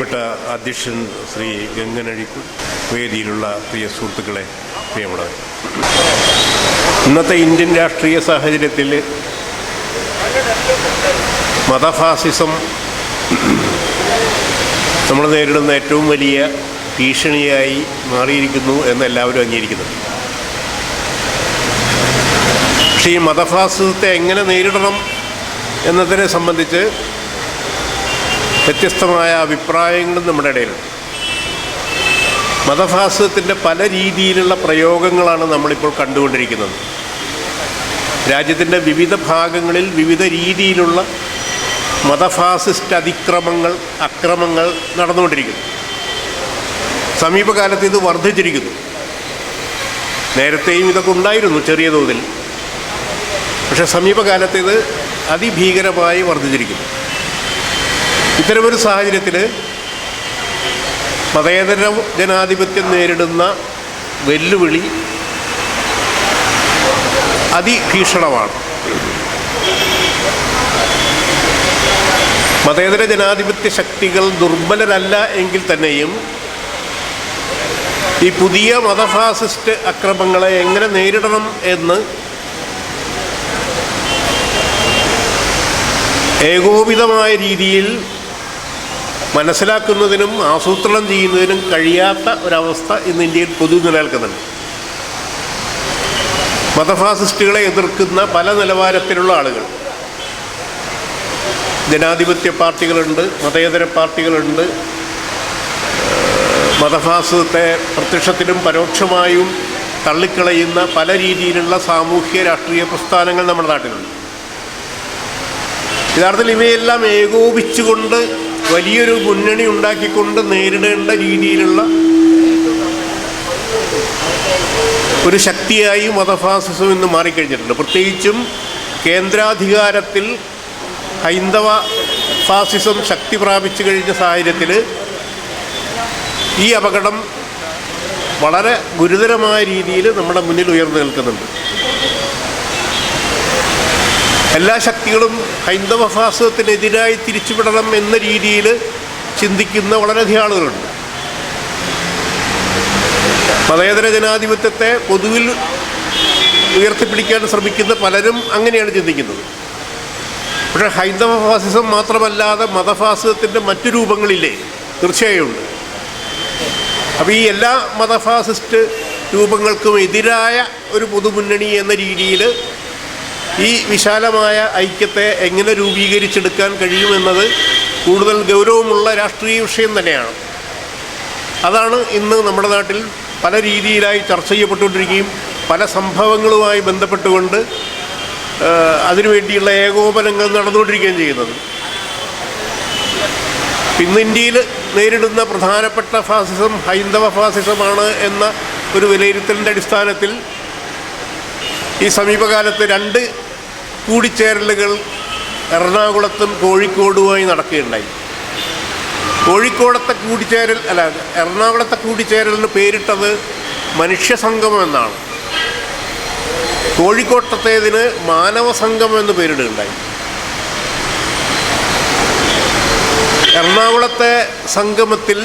പ്രിയപ്പെട്ട അധ്യക്ഷൻ ശ്രീ ഗംഗനഴിക്കു, വേദിയിലുള്ള പ്രിയ സുഹൃത്തുക്കളെ, പ്രിയമുള്ളവർ, ഇന്നത്തെ ഇന്ത്യൻ രാഷ്ട്രീയ സാഹചര്യത്തിൽ മതഫാസിസം നമ്മൾ നേരിടുന്ന ഏറ്റവും വലിയ ഭീഷണിയായി മാറിയിരിക്കുന്നു എന്ന് എല്ലാവരും അംഗീകരിക്കുന്നു. പക്ഷേ ഈ മതഫാസിസത്തെ എങ്ങനെ നേരിടണം എന്നതിനെ സംബന്ധിച്ച് വ്യത്യസ്തമായ അഭിപ്രായങ്ങളും നമ്മുടെ ഇടയിലുണ്ട്. മതഫാസിസത്തിൻ്റെ പല രീതിയിലുള്ള പ്രയോഗങ്ങളാണ് നമ്മളിപ്പോൾ കണ്ടുകൊണ്ടിരിക്കുന്നത്. രാജ്യത്തിൻ്റെ വിവിധ ഭാഗങ്ങളിൽ വിവിധ രീതിയിലുള്ള മതഫാസിസ്റ്റ് അക്രമങ്ങൾ നടന്നുകൊണ്ടിരിക്കുന്നു. സമീപകാലത്ത് ഇത് വർദ്ധിച്ചിരിക്കുന്നു. നേരത്തെയും ഇതൊക്കെ ഉണ്ടായിരുന്നു ചെറിയ തോതിൽ, പക്ഷേ സമീപകാലത്ത് ഇത് അതിഭീകരമായി വർദ്ധിച്ചിരിക്കുന്നു. ഇത്തരമൊരു സാഹചര്യത്തിൽ മതേതര ജനാധിപത്യം നേരിടുന്ന വെല്ലുവിളി അതിഭീഷണമാണ്. മതേതര ജനാധിപത്യ ശക്തികൾ ദുർബലരല്ല എങ്കിൽ തന്നെയും ഈ പുതിയ മതഫാസിസ്റ്റ് അക്രമങ്ങളെ എങ്ങനെ നേരിടണം എന്ന് ഏകോപിതമായ രീതിയിൽ മനസ്സിലാക്കുന്നതിനും ആസൂത്രണം ചെയ്യുന്നതിനും കഴിയാത്ത ഒരവസ്ഥ ഇന്ന് ഇന്ത്യയിൽ പൊതുവെ നിലനിൽക്കുന്നുണ്ട്. മതഫാസിസ്റ്റുകളെ എതിർക്കുന്ന പല നിലവാരത്തിലുള്ള ആളുകൾ, ജനാധിപത്യ പാർട്ടികളുണ്ട്, മതേതര പാർട്ടികളുണ്ട്, മതഫാസിസത്തെ പ്രത്യക്ഷത്തിലും പരോക്ഷമായും തള്ളിക്കളയുന്ന പല രീതിയിലുള്ള സാമൂഹ്യ രാഷ്ട്രീയ പ്രസ്ഥാനങ്ങൾ നമ്മുടെ നാട്ടിലുണ്ട്. യഥാർത്ഥത്തിൽ ഇവയെല്ലാം ഏകോപിച്ചുകൊണ്ട് വലിയൊരു മുന്നണി ഉണ്ടാക്കിക്കൊണ്ട് നേരിടേണ്ട രീതിയിലുള്ള ഒരു ശക്തിയായി മതഫാസിസം ഇന്ന് മാറിക്കഴിഞ്ഞിട്ടുണ്ട്. പ്രത്യേകിച്ചും കേന്ദ്രാധികാരത്തിൽ ഹൈന്ദവ ഫാസിസം ശക്തി പ്രാപിച്ചു കഴിഞ്ഞ സാഹചര്യത്തിൽ ഈ അപകടം വളരെ ഗുരുതരമായ രീതിയിൽ നമ്മുടെ മുന്നിൽ ഉയർന്നു നിൽക്കുന്നുണ്ട്. എല്ലാ ശക്തികളും ഹൈന്ദവ ഫാസിസത്തിനെതിരായി തിരിച്ചുവിടണം എന്ന രീതിയിൽ ചിന്തിക്കുന്ന വളരെയധികം ആളുകളുണ്ട്. മതേതര ജനാധിപത്യത്തെ പൊതുവിൽ ഉയർത്തിപ്പിടിക്കാൻ ശ്രമിക്കുന്ന പലരും അങ്ങനെയാണ് ചിന്തിക്കുന്നത്. പക്ഷേ ഹൈന്ദവ ഫാസിസം മാത്രമല്ലാതെ മതഫാസിസത്തിൻ്റെ മറ്റു രൂപങ്ങളില്ലേ? തീർച്ചയായും ഉണ്ട്. അപ്പോൾ ഈ എല്ലാ മതഫാസിസ്റ്റ് രൂപങ്ങൾക്കും എതിരായ ഒരു പൊതുമുന്നണി എന്ന രീതിയിൽ ഈ വിശാലമായ ഐക്യത്തെ എങ്ങനെ രൂപീകരിച്ചെടുക്കാൻ കഴിയുമെന്നത് കൂടുതൽ ഗൗരവമുള്ള രാഷ്ട്രീയ വിഷയം തന്നെയാണ്. അതാണ് ഇന്ന് നമ്മുടെ നാട്ടിൽ പല രീതിയിലായി ചർച്ച ചെയ്യപ്പെട്ടുകൊണ്ടിരിക്കുകയും പല സംഭവങ്ങളുമായി ബന്ധപ്പെട്ടുകൊണ്ട് അതിനുവേണ്ടിയുള്ള ഏകോപനങ്ങൾ നടന്നുകൊണ്ടിരിക്കുകയും ചെയ്യുന്നത്. ഇന്ന് ഇന്ത്യയിൽ നേരിടുന്ന പ്രധാനപ്പെട്ട ഫാസിസം ഹൈന്ദവ ഫാസിസമാണ് എന്ന ഒരു വിലയിരുത്തലിൻ്റെ അടിസ്ഥാനത്തിൽ ഈ സമീപകാലത്ത് 2 കൂടിച്ചേരലുകൾ എറണാകുളത്തും കോഴിക്കോടുമായി നടക്കുകയുണ്ടായി. എറണാകുളത്തെ കൂടിച്ചേരലിന് പേരിട്ടത് മനുഷ്യസംഗമം എന്നാണ്. കോഴിക്കോട്ടത്തേതിന് മാനവസംഗമം എന്ന് പേരിടുകയുണ്ടായി. എറണാകുളത്തെ സംഗമത്തിൽ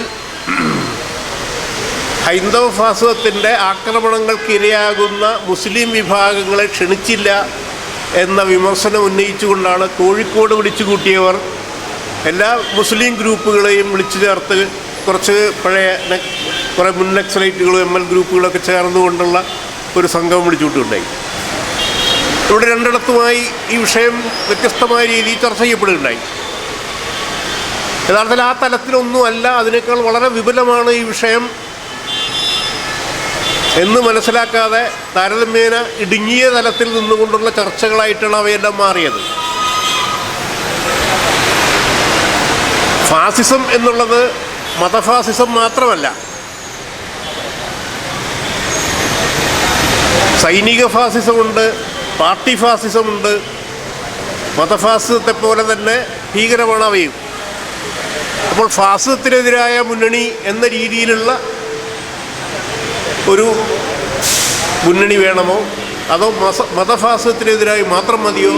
ഹൈന്ദവ ഫാസിസത്തിൻ്റെ ആക്രമണങ്ങൾക്ക് ഇരയാകുന്ന മുസ്ലിം വിഭാഗങ്ങളെ ക്ഷണിച്ചില്ല എന്ന വിമർശനം ഉന്നയിച്ചുകൊണ്ടാണ് കോഴിക്കോട് വിളിച്ചു കൂട്ടിയവർ എല്ലാ മുസ്ലിം ഗ്രൂപ്പുകളെയും വിളിച്ചു ചേർത്ത് കുറേ മുൻ നക്സലൈറ്റുകളും ML ഗ്രൂപ്പുകളൊക്കെ ചേർന്നുകൊണ്ടുള്ള ഒരു സംഗമം വിളിച്ചുകൂട്ടുണ്ടായി. ഇവിടെ 2ഇടത്തുമായി ഈ വിഷയം വ്യത്യസ്തമായ രീതിയിൽ ചർച്ച ചെയ്യപ്പെടുകയുണ്ടായി. യഥാർത്ഥത്തിൽ ആ തലത്തിലൊന്നുമല്ല, അതിനേക്കാൾ വളരെ വിപുലമാണ് ഈ വിഷയം എന്ന് മനസ്സിലാക്കാതെ താരതമ്യേന ഇടുങ്ങിയ തലത്തിൽ നിന്നുകൊണ്ടുള്ള ചർച്ചകളായിട്ടാണ് അവയെല്ലാം മാറിയത്. ഫാസിസം എന്നുള്ളത് മതഫാസിസം മാത്രമല്ല, സൈനിക ഫാസിസമുണ്ട്, പാർട്ടി ഫാസിസമുണ്ട്. മതഫാസിസത്തെ പോലെ തന്നെ ഭീകരമാണ് അവയും. അപ്പോൾ ഫാസിസത്തിനെതിരായ മുന്നണി എന്ന രീതിയിലുള്ള ഒരു മുന്നണി വേണമോ അതോ മതഫാസിസത്തിനെതിരായി മാത്രം മതിയോ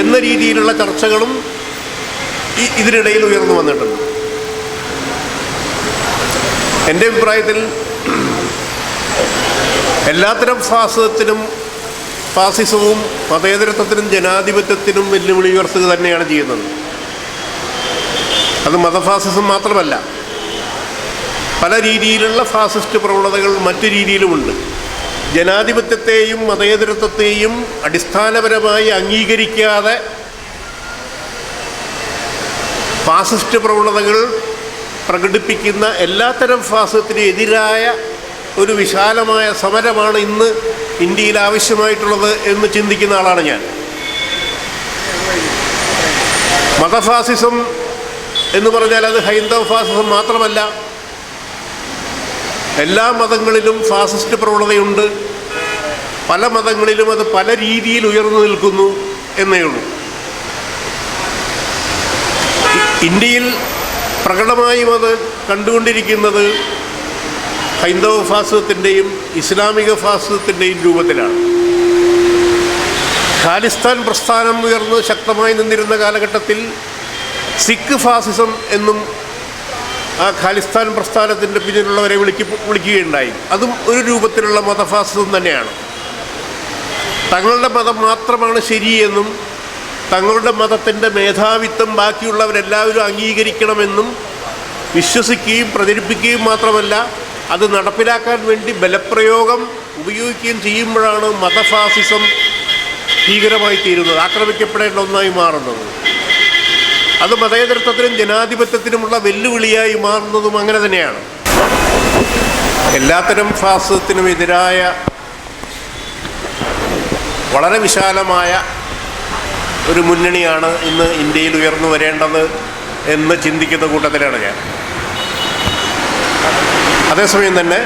എന്ന രീതിയിലുള്ള ചർച്ചകളും ഇതിനിടയിൽ ഉയർന്നു വന്നിട്ടുണ്ട്. എൻ്റെ അഭിപ്രായത്തിൽ എല്ലാത്തരം ഫാസിസവും മതേതരത്വത്തിനും ജനാധിപത്യത്തിനും വെല്ലുവിളി ഉയർത്തുക തന്നെയാണ് ചെയ്യുന്നത്. അത് മതഫാസിസം മാത്രമല്ല, പല രീതിയിലുള്ള ഫാസിസ്റ്റ് പ്രവണതകൾ മറ്റു രീതിയിലുമുണ്ട്. ജനാധിപത്യത്തെയും മതേതരത്വത്തെയും അടിസ്ഥാനപരമായി അംഗീകരിക്കാതെ ഫാസിസ്റ്റ് പ്രവണതകൾ പ്രകടിപ്പിക്കുന്ന എല്ലാത്തരം ഫാസിസത്തിനും എതിരായ ഒരു വിശാലമായ സമരമാണ് ഇന്ന് ഇന്ത്യയിൽ ആവശ്യമായിട്ടുള്ളത് എന്ന് ചിന്തിക്കുന്ന ആളാണ് ഞാൻ. മതഫാസിസം എന്ന് പറഞ്ഞാൽ അത് ഹൈന്ദവ ഫാസിസം മാത്രമല്ല, എല്ലാ മതങ്ങളിലും ഫാസിസ്റ്റ് പ്രവണതയുണ്ട്. പല മതങ്ങളിലും അത് പല രീതിയിൽ ഉയർന്നു നിൽക്കുന്നു എന്നേ ഉള്ളൂ. ഇന്ത്യയിൽ പ്രകടമായും അത് കണ്ടുകൊണ്ടിരിക്കുന്നത് ഹൈന്ദവ ഫാസിസത്തിൻ്റെയും ഇസ്ലാമിക ഫാസിസത്തിൻ്റെയും രൂപത്തിലാണ്. ഖാലിസ്ഥാൻ പ്രസ്ഥാനം ഉയർന്ന് ശക്തമായി നിന്നിരുന്ന കാലഘട്ടത്തിൽ സിഖ് ഫാസിസം എന്നും ആ ഖാലിസ്ഥാൻ പ്രസ്ഥാനത്തിൻ്റെ പിന്നിലുള്ളവരെ വിളിക്കുകയുണ്ടായി. അതും ഒരു രൂപത്തിലുള്ള മതഫാസിസം തന്നെയാണ്. തങ്ങളുടെ മതം മാത്രമാണ് ശരിയെന്നും തങ്ങളുടെ മതത്തിൻ്റെ മേധാവിത്വം ബാക്കിയുള്ളവരെല്ലാവരും അംഗീകരിക്കണമെന്നും വിശ്വസിക്കുകയും പ്രചരിപ്പിക്കുകയും മാത്രമല്ല, അത് നടപ്പിലാക്കാൻ വേണ്ടി ബലപ്രയോഗം ഉപയോഗിക്കുകയും ചെയ്യുമ്പോഴാണ് മതഫാസിസം ഭീകരമായി തീരുന്നത്, ആക്രമിക്കപ്പെടേണ്ട ഒന്നായി മാറുന്നത്. അത് മതേതരത്വത്തിനും ജനാധിപത്യത്തിനുമുള്ള വെല്ലുവിളിയായി മാറുന്നതും അങ്ങനെ തന്നെയാണ്. എല്ലാത്തരം ഫാസിസത്തിനും എതിരായ വളരെ വിശാലമായ ഒരു മുന്നണിയാണ് ഇന്ന് ഇന്ത്യയിൽ ഉയർന്നു വരേണ്ടത് എന്ന് ചിന്തിക്കുന്ന കൂട്ടത്തിലാണ് ഞാൻ. അതേസമയം തന്നെ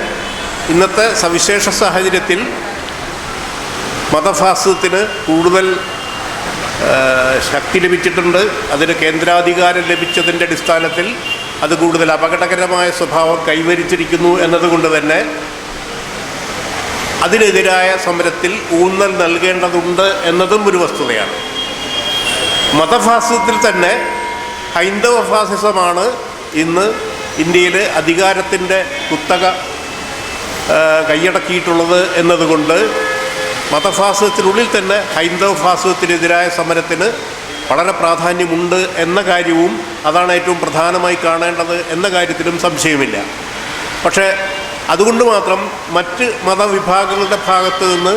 ഇന്നത്തെ സവിശേഷ സാഹചര്യത്തിൽ മതഫാസിസത്തിന് കൂടുതൽ ശക്തി ലഭിച്ചിട്ടുണ്ട്. അതിന് കേന്ദ്രാധികാരം ലഭിച്ചതിൻ്റെ അടിസ്ഥാനത്തിൽ അത് കൂടുതൽ അപകടകരമായ സ്വഭാവം കൈവരിച്ചിരിക്കുന്നു എന്നതുകൊണ്ട് തന്നെ അതിനെതിരായ സമരത്തിൽ ഊന്നൽ നൽകേണ്ടതുണ്ട് എന്നതും ഒരു വസ്തുതയാണ്. മതഫാസിസത്തിൽ തന്നെ ഹൈന്ദവ ഫാസിസമാണ് ഇന്ന് ഇന്ത്യയിൽ അധികാരത്തിൻ്റെ കുത്തക കൈയടക്കിയിട്ടുള്ളത് എന്നതുകൊണ്ട് മതഫാസിസത്തിനുള്ളിൽ തന്നെ ഹൈന്ദവ ഫാസിസത്തിനെതിരായ സമരത്തിന് വളരെ പ്രാധാന്യമുണ്ട് എന്ന കാര്യവും, അതാണ് ഏറ്റവും പ്രധാനമായി കാണേണ്ടത് എന്ന കാര്യത്തിലും സംശയമില്ല. പക്ഷേ അതുകൊണ്ട് മാത്രം മറ്റ് മതവിഭാഗങ്ങളുടെ ഭാഗത്തു നിന്ന്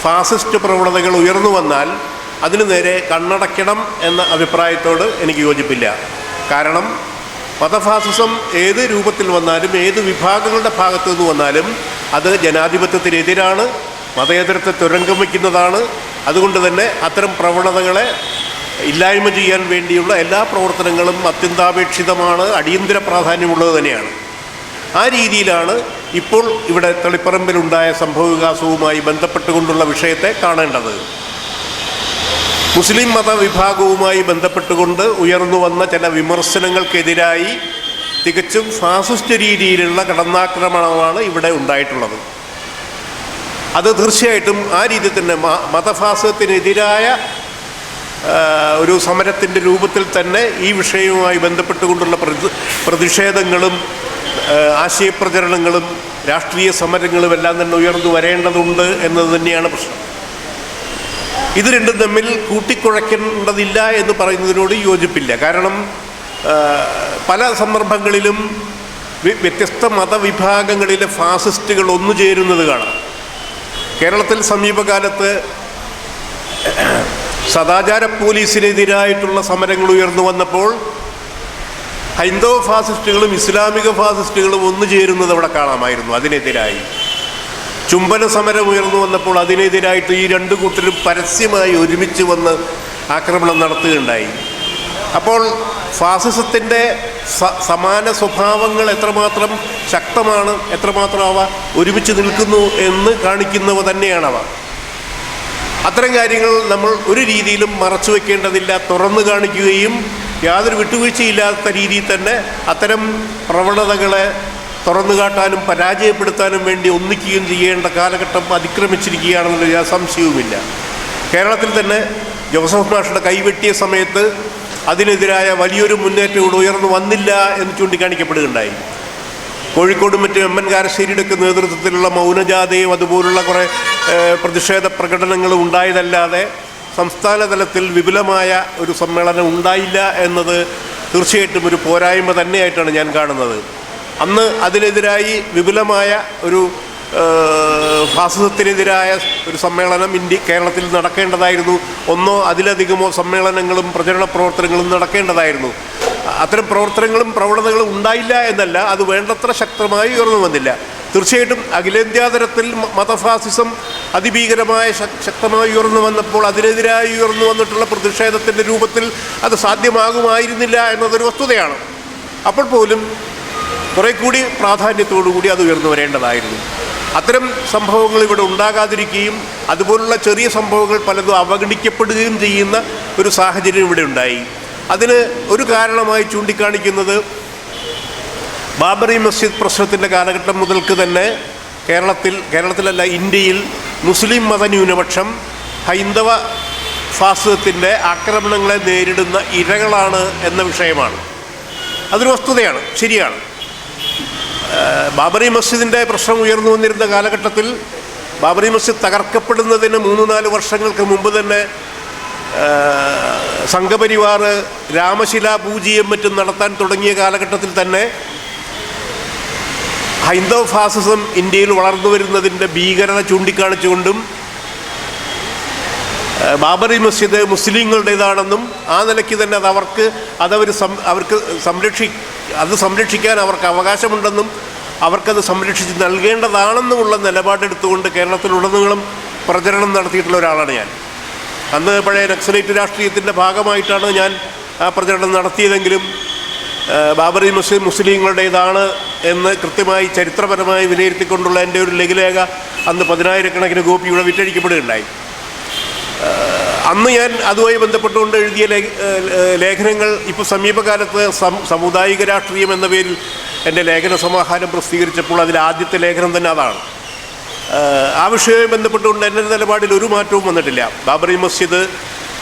ഫാസിസ്റ്റ് പ്രവണതകൾ ഉയർന്നു വന്നാൽ അതിനു നേരെ കണ്ണടയ്ക്കണം എന്ന അഭിപ്രായത്തോട് എനിക്ക് യോജിപ്പില്ല. കാരണം മതഫാസിസം ഏത് രൂപത്തിൽ വന്നാലും ഏത് വിഭാഗങ്ങളുടെ ഭാഗത്തു നിന്ന് വന്നാലും അത് ജനാധിപത്യത്തിനെതിരാണ്, മതേതരത്തെ തുരങ്കം വയ്ക്കുന്നതാണ്. അതുകൊണ്ട് തന്നെ അത്തരം പ്രവണതകളെ ഇല്ലായ്മ ചെയ്യാൻ വേണ്ടിയുള്ള എല്ലാ പ്രവർത്തനങ്ങളും അത്യന്താപേക്ഷിതമാണ്, അടിയന്തര പ്രാധാന്യമുള്ളത് തന്നെയാണ്. ആ രീതിയിലാണ് ഇപ്പോൾ ഇവിടെ തളിപ്പറമ്പിലുണ്ടായ സംഭവവികാസവുമായി ബന്ധപ്പെട്ടുകൊണ്ടുള്ള വിഷയത്തെ കാണേണ്ടത്. മുസ്ലിം മതവിഭാഗവുമായി ബന്ധപ്പെട്ടുകൊണ്ട് ഉയർന്നു വന്ന ചില വിമർശനങ്ങൾക്കെതിരായി തികച്ചും ഫാസിസ്റ്റ് രീതിയിലുള്ള കടന്നാക്രമണമാണ് ഇവിടെ ഉണ്ടായിട്ടുള്ളത്. അത് തീർച്ചയായിട്ടും ആ രീതിയിൽ തന്നെ മതഫാസിസത്തിനെതിരായ ഒരു സമരത്തിൻ്റെ രൂപത്തിൽ തന്നെ ഈ വിഷയവുമായി ബന്ധപ്പെട്ടുകൊണ്ടുള്ള പ്രതിഷേധങ്ങളും ആശയപ്രചരണങ്ങളും രാഷ്ട്രീയ സമരങ്ങളും എല്ലാം തന്നെ ഉയർന്നു വരേണ്ടതുണ്ട് എന്നത് തന്നെയാണ് പ്രശ്നം. ഇത് രണ്ടും തമ്മിൽ കൂട്ടിക്കുഴയ്ക്കേണ്ടതില്ല എന്ന് പറയുന്നതിനോട് യോജിപ്പില്ല. കാരണം പല സന്ദർഭങ്ങളിലും വ്യത്യസ്ത മതവിഭാഗങ്ങളിലെ ഫാസിസ്റ്റുകൾ ഒന്നുചേരുന്നത് കാണാം. കേരളത്തിൽ സമീപകാലത്ത് സദാചാര പോലീസിനെതിരായിട്ടുള്ള സമരങ്ങൾ ഉയർന്നു വന്നപ്പോൾ ഹൈന്ദവ ഫാസിസ്റ്റുകളും ഇസ്ലാമിക ഫാസിസ്റ്റുകളും ഒന്നുചേരുന്നത് അവിടെ കാണാമായിരുന്നു. അതിനെതിരായി ചുംബന സമരം ഉയർന്നു വന്നപ്പോൾ അതിനെതിരായിട്ട് ഈ രണ്ടു കൂട്ടരും പരസ്യമായി ഒരുമിച്ച് വന്ന് ആക്രമണം നടത്തുകയുണ്ടായി. അപ്പോൾ ഫാസിസത്തിൻ്റെ സമാന സ്വഭാവങ്ങൾ എത്രമാത്രം ശക്തമാണ്, എത്രമാത്രം അവ ഒരുമിച്ച് നിൽക്കുന്നു എന്ന് കാണിക്കുന്നവ തന്നെയാണവ. അത്തരം കാര്യങ്ങൾ നമ്മൾ ഒരു രീതിയിലും മറച്ചു വയ്ക്കേണ്ടതില്ല, തുറന്നു കാണിക്കുകയും യാതൊരു വിട്ടുവീഴ്ചയില്ലാത്ത രീതിയിൽ തന്നെ അത്തരം പ്രവണതകളെ തുറന്നു കാട്ടാനും പരാജയപ്പെടുത്താനും വേണ്ടി ഒന്നിക്കുകയും ചെയ്യേണ്ട കാലഘട്ടം അതിക്രമിച്ചിരിക്കുകയാണെന്നുള്ള സംശയവുമില്ല. കേരളത്തിൽ തന്നെ ജോസഫ് മാഷുടെ കൈവെട്ടിയ സമയത്ത് അതിനെതിരായ വലിയൊരു മുന്നേറ്റം ഇവിടെ ഉയർന്നു വന്നില്ല എന്ന് ചൂണ്ടിക്കാണിക്കപ്പെടുകയുണ്ടായി. കോഴിക്കോടും മറ്റും എം എൻ കാരശ്ശേരിയുടെയൊക്കെ നേതൃത്വത്തിലുള്ള മൗനജാഥയും അതുപോലുള്ള കുറേ പ്രതിഷേധ പ്രകടനങ്ങളും ഉണ്ടായതല്ലാതെ സംസ്ഥാന തലത്തിൽ വിപുലമായ ഒരു സമ്മേളനം ഉണ്ടായില്ല എന്നത് തീർച്ചയായിട്ടും ഒരു പോരായ്മ തന്നെയായിട്ടാണ് ഞാൻ കാണുന്നത്. അന്ന് അതിനെതിരായി വിപുലമായ ഒരു ഫാസിസത്തിനെതിരായ ഒരു സമ്മേളനം കേരളത്തിൽ നടക്കേണ്ടതായിരുന്നു. ഒന്നോ അതിലധികമോ സമ്മേളനങ്ങളും പ്രചരണ പ്രവർത്തനങ്ങളും നടക്കേണ്ടതായിരുന്നു. അത്തരം പ്രവർത്തനങ്ങളും പ്രവണതകളും ഉണ്ടായില്ല എന്നല്ല, അത് വേണ്ടത്ര ശക്തമായി ഉയർന്നു വന്നില്ല. തീർച്ചയായിട്ടും അഖിലേന്ത്യാ തലത്തിൽ മതഫാസിസം അതിഭീകരമായ ശക്തമായി ഉയർന്നു വന്നപ്പോൾ അതിനെതിരായി ഉയർന്നു വന്നിട്ടുള്ള പ്രതിഷേധത്തിൻ്റെ രൂപത്തിൽ അത് സാധ്യമാകുമായിരുന്നില്ല എന്നതൊരു വസ്തുതയാണ്. അപ്പോൾ പോലും കുറേ കൂടി പ്രാധാന്യത്തോടുകൂടി അത് ഉയർന്നു വരേണ്ടതായിരുന്നു. അത്തരം സംഭവങ്ങൾ ഇവിടെ ഉണ്ടാകാതിരിക്കുകയും അതുപോലുള്ള ചെറിയ സംഭവങ്ങൾ പലതും അവഗണിക്കപ്പെടുകയും ചെയ്യുന്ന ഒരു സാഹചര്യം ഇവിടെ ഉണ്ടായി. അതിന് ഒരു കാരണമായി ചൂണ്ടിക്കാണിക്കുന്നത് ബാബറി മസ്ജിദ് പ്രശ്നത്തിൻ്റെ കാലഘട്ടം മുതൽക്ക് തന്നെ കേരളത്തിലല്ല ഇന്ത്യയിൽ മുസ്ലിം മതന്യൂനപക്ഷം ഹൈന്ദവ ഫാസിസത്തിൻ്റെ ആക്രമണങ്ങളെ നേരിടുന്ന ഇരകളാണ് എന്ന വിഷയമാണ്. അതൊരു വസ്തുതയാണ്, ശരിയാണ്. ബാബറി മസ്ജിദിൻ്റെ പ്രശ്നം ഉയർന്നു വന്നിരുന്ന കാലഘട്ടത്തിൽ ബാബറി മസ്ജിദ് തകർക്കപ്പെടുന്നതിന് 3-4 വർഷങ്ങൾക്ക് മുമ്പ് തന്നെ സംഘപരിവാർ രാമശിലാ പൂജയും മറ്റും നടത്താൻ തുടങ്ങിയ കാലഘട്ടത്തിൽ തന്നെ ഹൈന്ദവ ഫാസിസം ഇന്ത്യയിൽ വളർന്നു വരുന്നതിൻ്റെ ഭീകരത ചൂണ്ടിക്കാണിച്ചുകൊണ്ടും ബാബറി മസ്ജിദ് മുസ്ലിങ്ങളുടേതാണെന്നും ആ നിലയ്ക്ക് തന്നെ അവർക്ക് സംരക്ഷിക്കാൻ അവർക്ക് അവകാശമുണ്ടെന്നും അവർക്കത് സംരക്ഷിച്ച് നൽകേണ്ടതാണെന്നുമുള്ള നിലപാടെടുത്തുകൊണ്ട് കേരളത്തിലുടനീളം പ്രചരണം നടത്തിയിട്ടുള്ള ഒരാളാണ് ഞാൻ. അന്ന് പഴയ നക്സലൈറ്റ് രാഷ്ട്രീയത്തിൻ്റെ ഭാഗമായിട്ടാണ് ഞാൻ ആ പ്രചരണം നടത്തിയതെങ്കിലും ബാബറി മസ്ജിദ് മുസ്ലിങ്ങളുടേതാണ് എന്ന് കൃത്യമായി ചരിത്രപരമായി വിലയിരുത്തിക്കൊണ്ടുള്ള എൻ്റെ ഒരു ലഘുലേഖ അന്ന് 10,000-കണക്കിന് കോപ്പിയുടെ വിറ്റഴിക്കപ്പെടുകയുണ്ടായി. അന്ന് ഞാൻ അതുമായി ബന്ധപ്പെട്ടുകൊണ്ട് എഴുതിയ ലേഖനങ്ങൾ ഇപ്പോൾ സമീപകാലത്ത് സാമുദായിക രാഷ്ട്രീയം എന്ന പേരിൽ എൻ്റെ ലേഖന സമാഹാരം പ്രസിദ്ധീകരിച്ചപ്പോൾ അതിൽ ആദ്യത്തെ ലേഖനം തന്നെ അതാണ്. ആ വിഷയവുമായി ബന്ധപ്പെട്ടുകൊണ്ട് എൻ്റെ നിലപാടിൽ ഒരു മാറ്റവും വന്നിട്ടില്ല. ബാബറി മസ്ജിദ്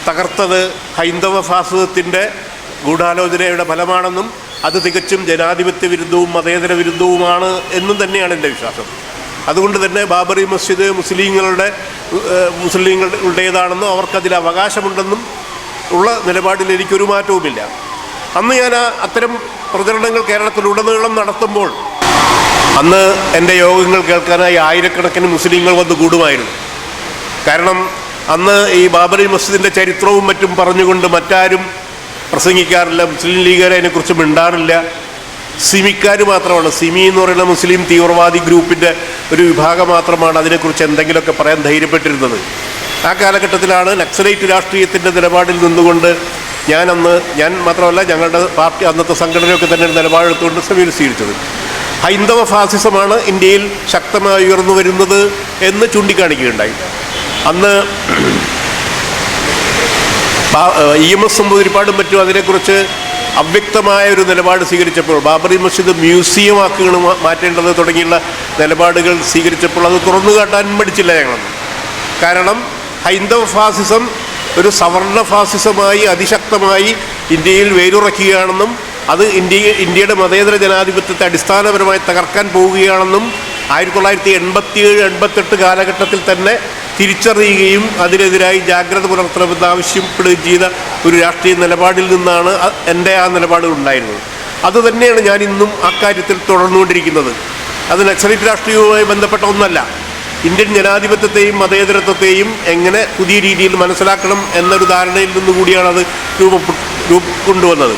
തകർത്തത് ഹൈന്ദവ ഫാസിസത്തിൻ്റെ ഗൂഢാലോചനയുടെ ഫലമാണെന്നും അത് തികച്ചും ജനാധിപത്യ വിരുദ്ധവും മതേതര വിരുദ്ധവുമാണ് എന്നും തന്നെയാണ് എൻ്റെ വിശ്വാസം. അതുകൊണ്ട് തന്നെ ബാബറി മസ്ജിദ് മുസ്ലിങ്ങളുടേതാണെന്നും അവർക്കതിൽ അവകാശമുണ്ടെന്നും ഉള്ള നിലപാടിൽ എനിക്കൊരു മാറ്റവുമില്ല. അന്ന് ഞാൻ അത്തരം പ്രചരണങ്ങൾ കേരളത്തിലുടനീളം നടത്തുമ്പോൾ അന്ന് എൻ്റെ യോഗങ്ങൾ കേൾക്കാനായി ആയിരക്കണക്കിന് മുസ്ലിങ്ങൾ വന്ന് കൂടുമായിരുന്നു. കാരണം അന്ന് ഈ ബാബറി മസ്ജിദിൻ്റെ ചരിത്രവും മറ്റും പറഞ്ഞുകൊണ്ട് മറ്റാരും പ്രസംഗിക്കാറില്ല. മുസ്ലിം ലീഗുകാർ അതിനെക്കുറിച്ച് മിണ്ടാറില്ല. സിമിക്കാർ മാത്രമാണ്, സിമി എന്ന് പറയുന്ന മുസ്ലിം തീവ്രവാദി ഗ്രൂപ്പിൻ്റെ ഒരു വിഭാഗം മാത്രമാണ് അതിനെക്കുറിച്ച് എന്തെങ്കിലുമൊക്കെ പറയാൻ ധൈര്യപ്പെട്ടിരുന്നത്. ആ കാലഘട്ടത്തിലാണ് നക്സലൈറ്റ് രാഷ്ട്രീയത്തിൻ്റെ നിലപാടിൽ നിന്നുകൊണ്ട് ഞാൻ മാത്രമല്ല ഞങ്ങളുടെ പാർട്ടി അന്നത്തെ സംഘടനയൊക്കെ തന്നെ നിലപാടെടുത്തുകൊണ്ട് സ്വീകരിച്ചത്. ഹൈന്ദവ ഫാസിസമാണ് ഇന്ത്യയിൽ ശക്തമായി ഉയർന്നു വരുന്നത് എന്ന് ചൂണ്ടിക്കാണിക്കുകയുണ്ടായി. അന്ന് EMS നമ്പൂതിരിപ്പാടും മറ്റും അതിനെക്കുറിച്ച് അവ്യക്തമായ ഒരു നിലപാട് സ്വീകരിച്ചപ്പോൾ, ബാബറി മസ്ജിദ് മ്യൂസിയമാക്കുകയാണ് മാറ്റേണ്ടത് തുടങ്ങിയുള്ള നിലപാടുകൾ സ്വീകരിച്ചപ്പോൾ അത് തുറന്നു കാട്ടാൻ മടിച്ചില്ല ഞങ്ങൾ. കാരണം ഹൈന്ദവ ഫാസിസം ഒരു സവർണ ഫാസിസമായി അതിശക്തമായി ഇന്ത്യയിൽ വേരുറക്കുകയാണെന്നും അത് ഇന്ത്യയുടെ മതേതര ജനാധിപത്യത്തെ അടിസ്ഥാനപരമായി തകർക്കാൻ പോവുകയാണെന്നും 1987-88 കാലഘട്ടത്തിൽ തന്നെ തിരിച്ചറിയുകയും അതിനെതിരായി ജാഗ്രത പുലർത്തണമെന്ന് ആവശ്യപ്പെടുകയും ചെയ്ത ഒരു രാഷ്ട്രീയ നിലപാടിൽ നിന്നാണ് എൻ്റെ ആ നിലപാടുകൾ ഉണ്ടായിരുന്നത്. അതുതന്നെയാണ് ഞാൻ ഇന്നും അക്കാര്യത്തിൽ തുടർന്നുകൊണ്ടിരിക്കുന്നത്. അത് നക്സലൈറ്റ് രാഷ്ട്രീയവുമായി ബന്ധപ്പെട്ട ഒന്നല്ല. ഇന്ത്യൻ ജനാധിപത്യത്തെയും മതേതരത്വത്തെയും എങ്ങനെ പുതിയ രീതിയിൽ മനസ്സിലാക്കണം എന്നൊരു ധാരണയിൽ നിന്നുകൂടിയാണ് അത് കൊണ്ടുവന്നത്.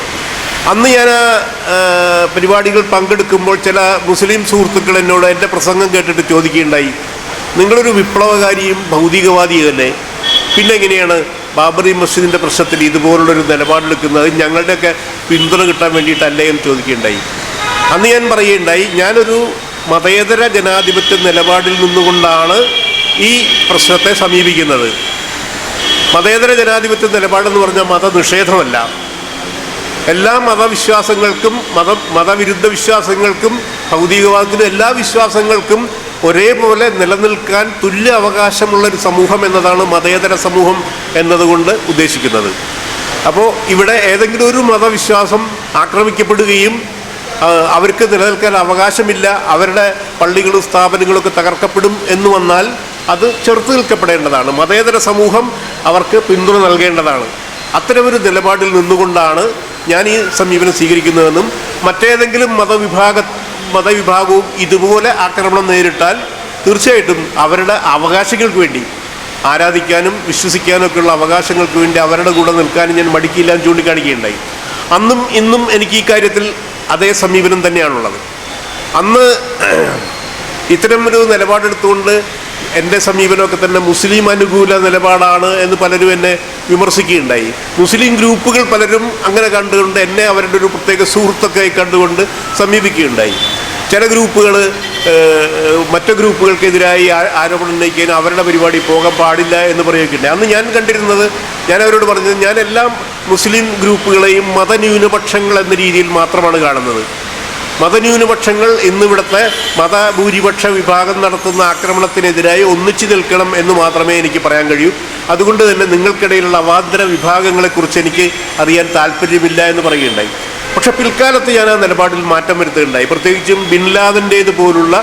അന്ന് ഞാൻ പരിപാടികൾ പങ്കെടുക്കുമ്പോൾ ചില മുസ്ലിം സുഹൃത്തുക്കൾ എന്നോട് എൻ്റെ പ്രസംഗം കേട്ടിട്ട് ചോദിക്കുകയുണ്ടായി, നിങ്ങളൊരു വിപ്ലവകാരിയും ഭൗതികവാദിയല്ലേ, പിന്നെ എങ്ങനെയാണ് ബാബറി മസ്ജിദിൻ്റെ പ്രശ്നത്തിൽ ഇതുപോലുള്ളൊരു നിലപാടെടുക്കുന്നത്, ഞങ്ങളുടെയൊക്കെ പിന്തുണ കിട്ടാൻ വേണ്ടിയിട്ടല്ലേ എന്ന് ചോദിക്കുകയുണ്ടായി. അന്ന് ഞാൻ പറയുകയുണ്ടായി, ഞാനൊരു മതേതര ജനാധിപത്യ നിലപാടിൽ നിന്നുകൊണ്ടാണ് ഈ പ്രശ്നത്തെ സമീപിക്കുന്നത്. മതേതര ജനാധിപത്യ നിലപാടെന്ന് പറഞ്ഞാൽ മതനിഷേധമല്ല. എല്ലാ മതവിശ്വാസങ്ങൾക്കും മതവിരുദ്ധ വിശ്വാസങ്ങൾക്കും ഭൗതികവാദത്തിനും എല്ലാ വിശ്വാസങ്ങൾക്കും ഒരേപോലെ നിലനിൽക്കാൻ തുല്യ അവകാശമുള്ളൊരു സമൂഹം എന്നതാണ് മതേതര സമൂഹം എന്നതുകൊണ്ട് ഉദ്ദേശിക്കുന്നത്. അപ്പോൾ ഇവിടെ ഏതെങ്കിലും ഒരു മതവിശ്വാസം ആക്രമിക്കപ്പെടുകയും അവർക്ക് നിലനിൽക്കാൻ അവകാശമില്ല, അവരുടെ പള്ളികളും സ്ഥാപനങ്ങളൊക്കെ തകർക്കപ്പെടും എന്ന് വന്നാൽ അത് ചെറുത്തു നിൽക്കപ്പെടേണ്ടതാണ്. മതേതര സമൂഹം അവർക്ക് പിന്തുണ നൽകേണ്ടതാണ്. അത്തരമൊരു നിലപാടിൽ നിന്നുകൊണ്ടാണ് ഞാൻ ഈ സമീപനം സ്വീകരിക്കുന്നതെന്നും മറ്റേതെങ്കിലും മതവിഭാഗവും ഇതുപോലെ ആക്രമണം നേരിട്ടാൽ തീർച്ചയായിട്ടും അവരുടെ അവകാശങ്ങൾക്ക് വേണ്ടി, ആരാധിക്കാനും വിശ്വസിക്കാനും ഒക്കെയുള്ള അവകാശങ്ങൾക്ക് വേണ്ടി അവരുടെ കൂടെ നിൽക്കാനും ഞാൻ മടിക്കില്ല എന്ന് ചൂണ്ടിക്കാണിക്കുകയുണ്ടായി. അന്നും ഇന്നും എനിക്ക് ഈ കാര്യത്തിൽ അതേ സമീപനം തന്നെയാണുള്ളത്. അന്ന് ഇത്തരമൊരു നിലപാടെടുത്തുകൊണ്ട് എൻ്റെ സമീപനമൊക്കെ തന്നെ മുസ്ലിം അനുകൂല നിലപാടാണ് എന്ന് പലരും എന്നെ വിമർശിക്കുകയുണ്ടായി. മുസ്ലിം ഗ്രൂപ്പുകൾ പലരും അങ്ങനെ കണ്ടുകൊണ്ട് എന്നെ അവരുടെ ഒരു പ്രത്യേക സുഹൃത്തൊക്കെ കണ്ടുകൊണ്ട് സമീപിക്കുകയുണ്ടായി. ചില ഗ്രൂപ്പുകൾ മറ്റു ഗ്രൂപ്പുകൾക്കെതിരായി ആരോപണം ഉന്നയിക്കാൻ അവരുടെ പരിപാടി പോകാൻ പാടില്ല എന്ന് പറയുകയുണ്ടായി. അന്ന് ഞാൻ കണ്ടിരുന്നത്, ഞാൻ അവരോട് പറഞ്ഞത്, ഞാൻ എല്ലാ മുസ്ലിം ഗ്രൂപ്പുകളെയും മതന്യൂനപക്ഷങ്ങൾ എന്ന രീതിയിൽ മാത്രമാണ് കാണുന്നത്. മതന്യൂനപക്ഷങ്ങൾ ഇന്നിവിടുത്തെ മതഭൂരിപക്ഷ വിഭാഗം നടത്തുന്ന ആക്രമണത്തിനെതിരായി ഒന്നിച്ചു നിൽക്കണം എന്ന് മാത്രമേ എനിക്ക് പറയാൻ കഴിയൂ. അതുകൊണ്ട് തന്നെ നിങ്ങൾക്കിടയിലുള്ള അവാന്തര വിഭാഗങ്ങളെക്കുറിച്ച് എനിക്ക് അറിയാൻ താല്പര്യമില്ല എന്ന് പറയുകയുണ്ടായി. പക്ഷെ പിൽക്കാലത്ത് ഞാൻ ആ നിലപാടിൽ മാറ്റം വരുത്തുകയുണ്ടായി. പ്രത്യേകിച്ചും ബിൻ ലാദൻ്റേത് പോലുള്ള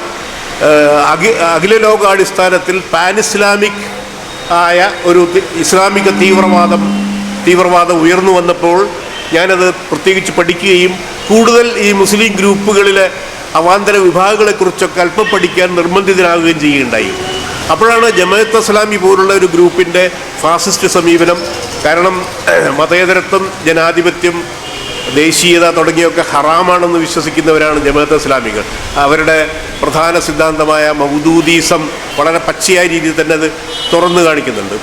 അഖിലലോകാടിസ്ഥാനത്തിൽ പാൻ ഇസ്ലാമിക് ആയ ഒരു ഇസ്ലാമിക തീവ്രവാദം ഉയർന്നു വന്നപ്പോൾ ഞാനത് പ്രത്യേകിച്ച് പഠിക്കുകയും കൂടുതൽ ഈ മുസ്ലിം ഗ്രൂപ്പുകളിലെ അവാന്തര വിഭാഗങ്ങളെക്കുറിച്ചൊക്കെ അല്പം പഠിക്കാൻ നിർബന്ധിതരാകുകയും ചെയ്യുകയുണ്ടായി. അപ്പോഴാണ് ജമാഅത്ത് ഇസ്ലാമി പോലുള്ള ഒരു ഗ്രൂപ്പിൻ്റെ ഫാസിസ്റ്റ് സമീപനം, കാരണം മതേതരത്വം, ജനാധിപത്യം, ദേശീയത തുടങ്ങിയൊക്കെ ഹറാമാണെന്ന് വിശ്വസിക്കുന്നവരാണ് ജമാഅത്ത് ഇസ്ലാമികൾ. അവരുടെ പ്രധാന സിദ്ധാന്തമായ മൗദൂദീസം വളരെ പച്ചയായ രീതിയിൽ തന്നെ അത് തുറന്നു കാണിക്കുന്നുണ്ട്.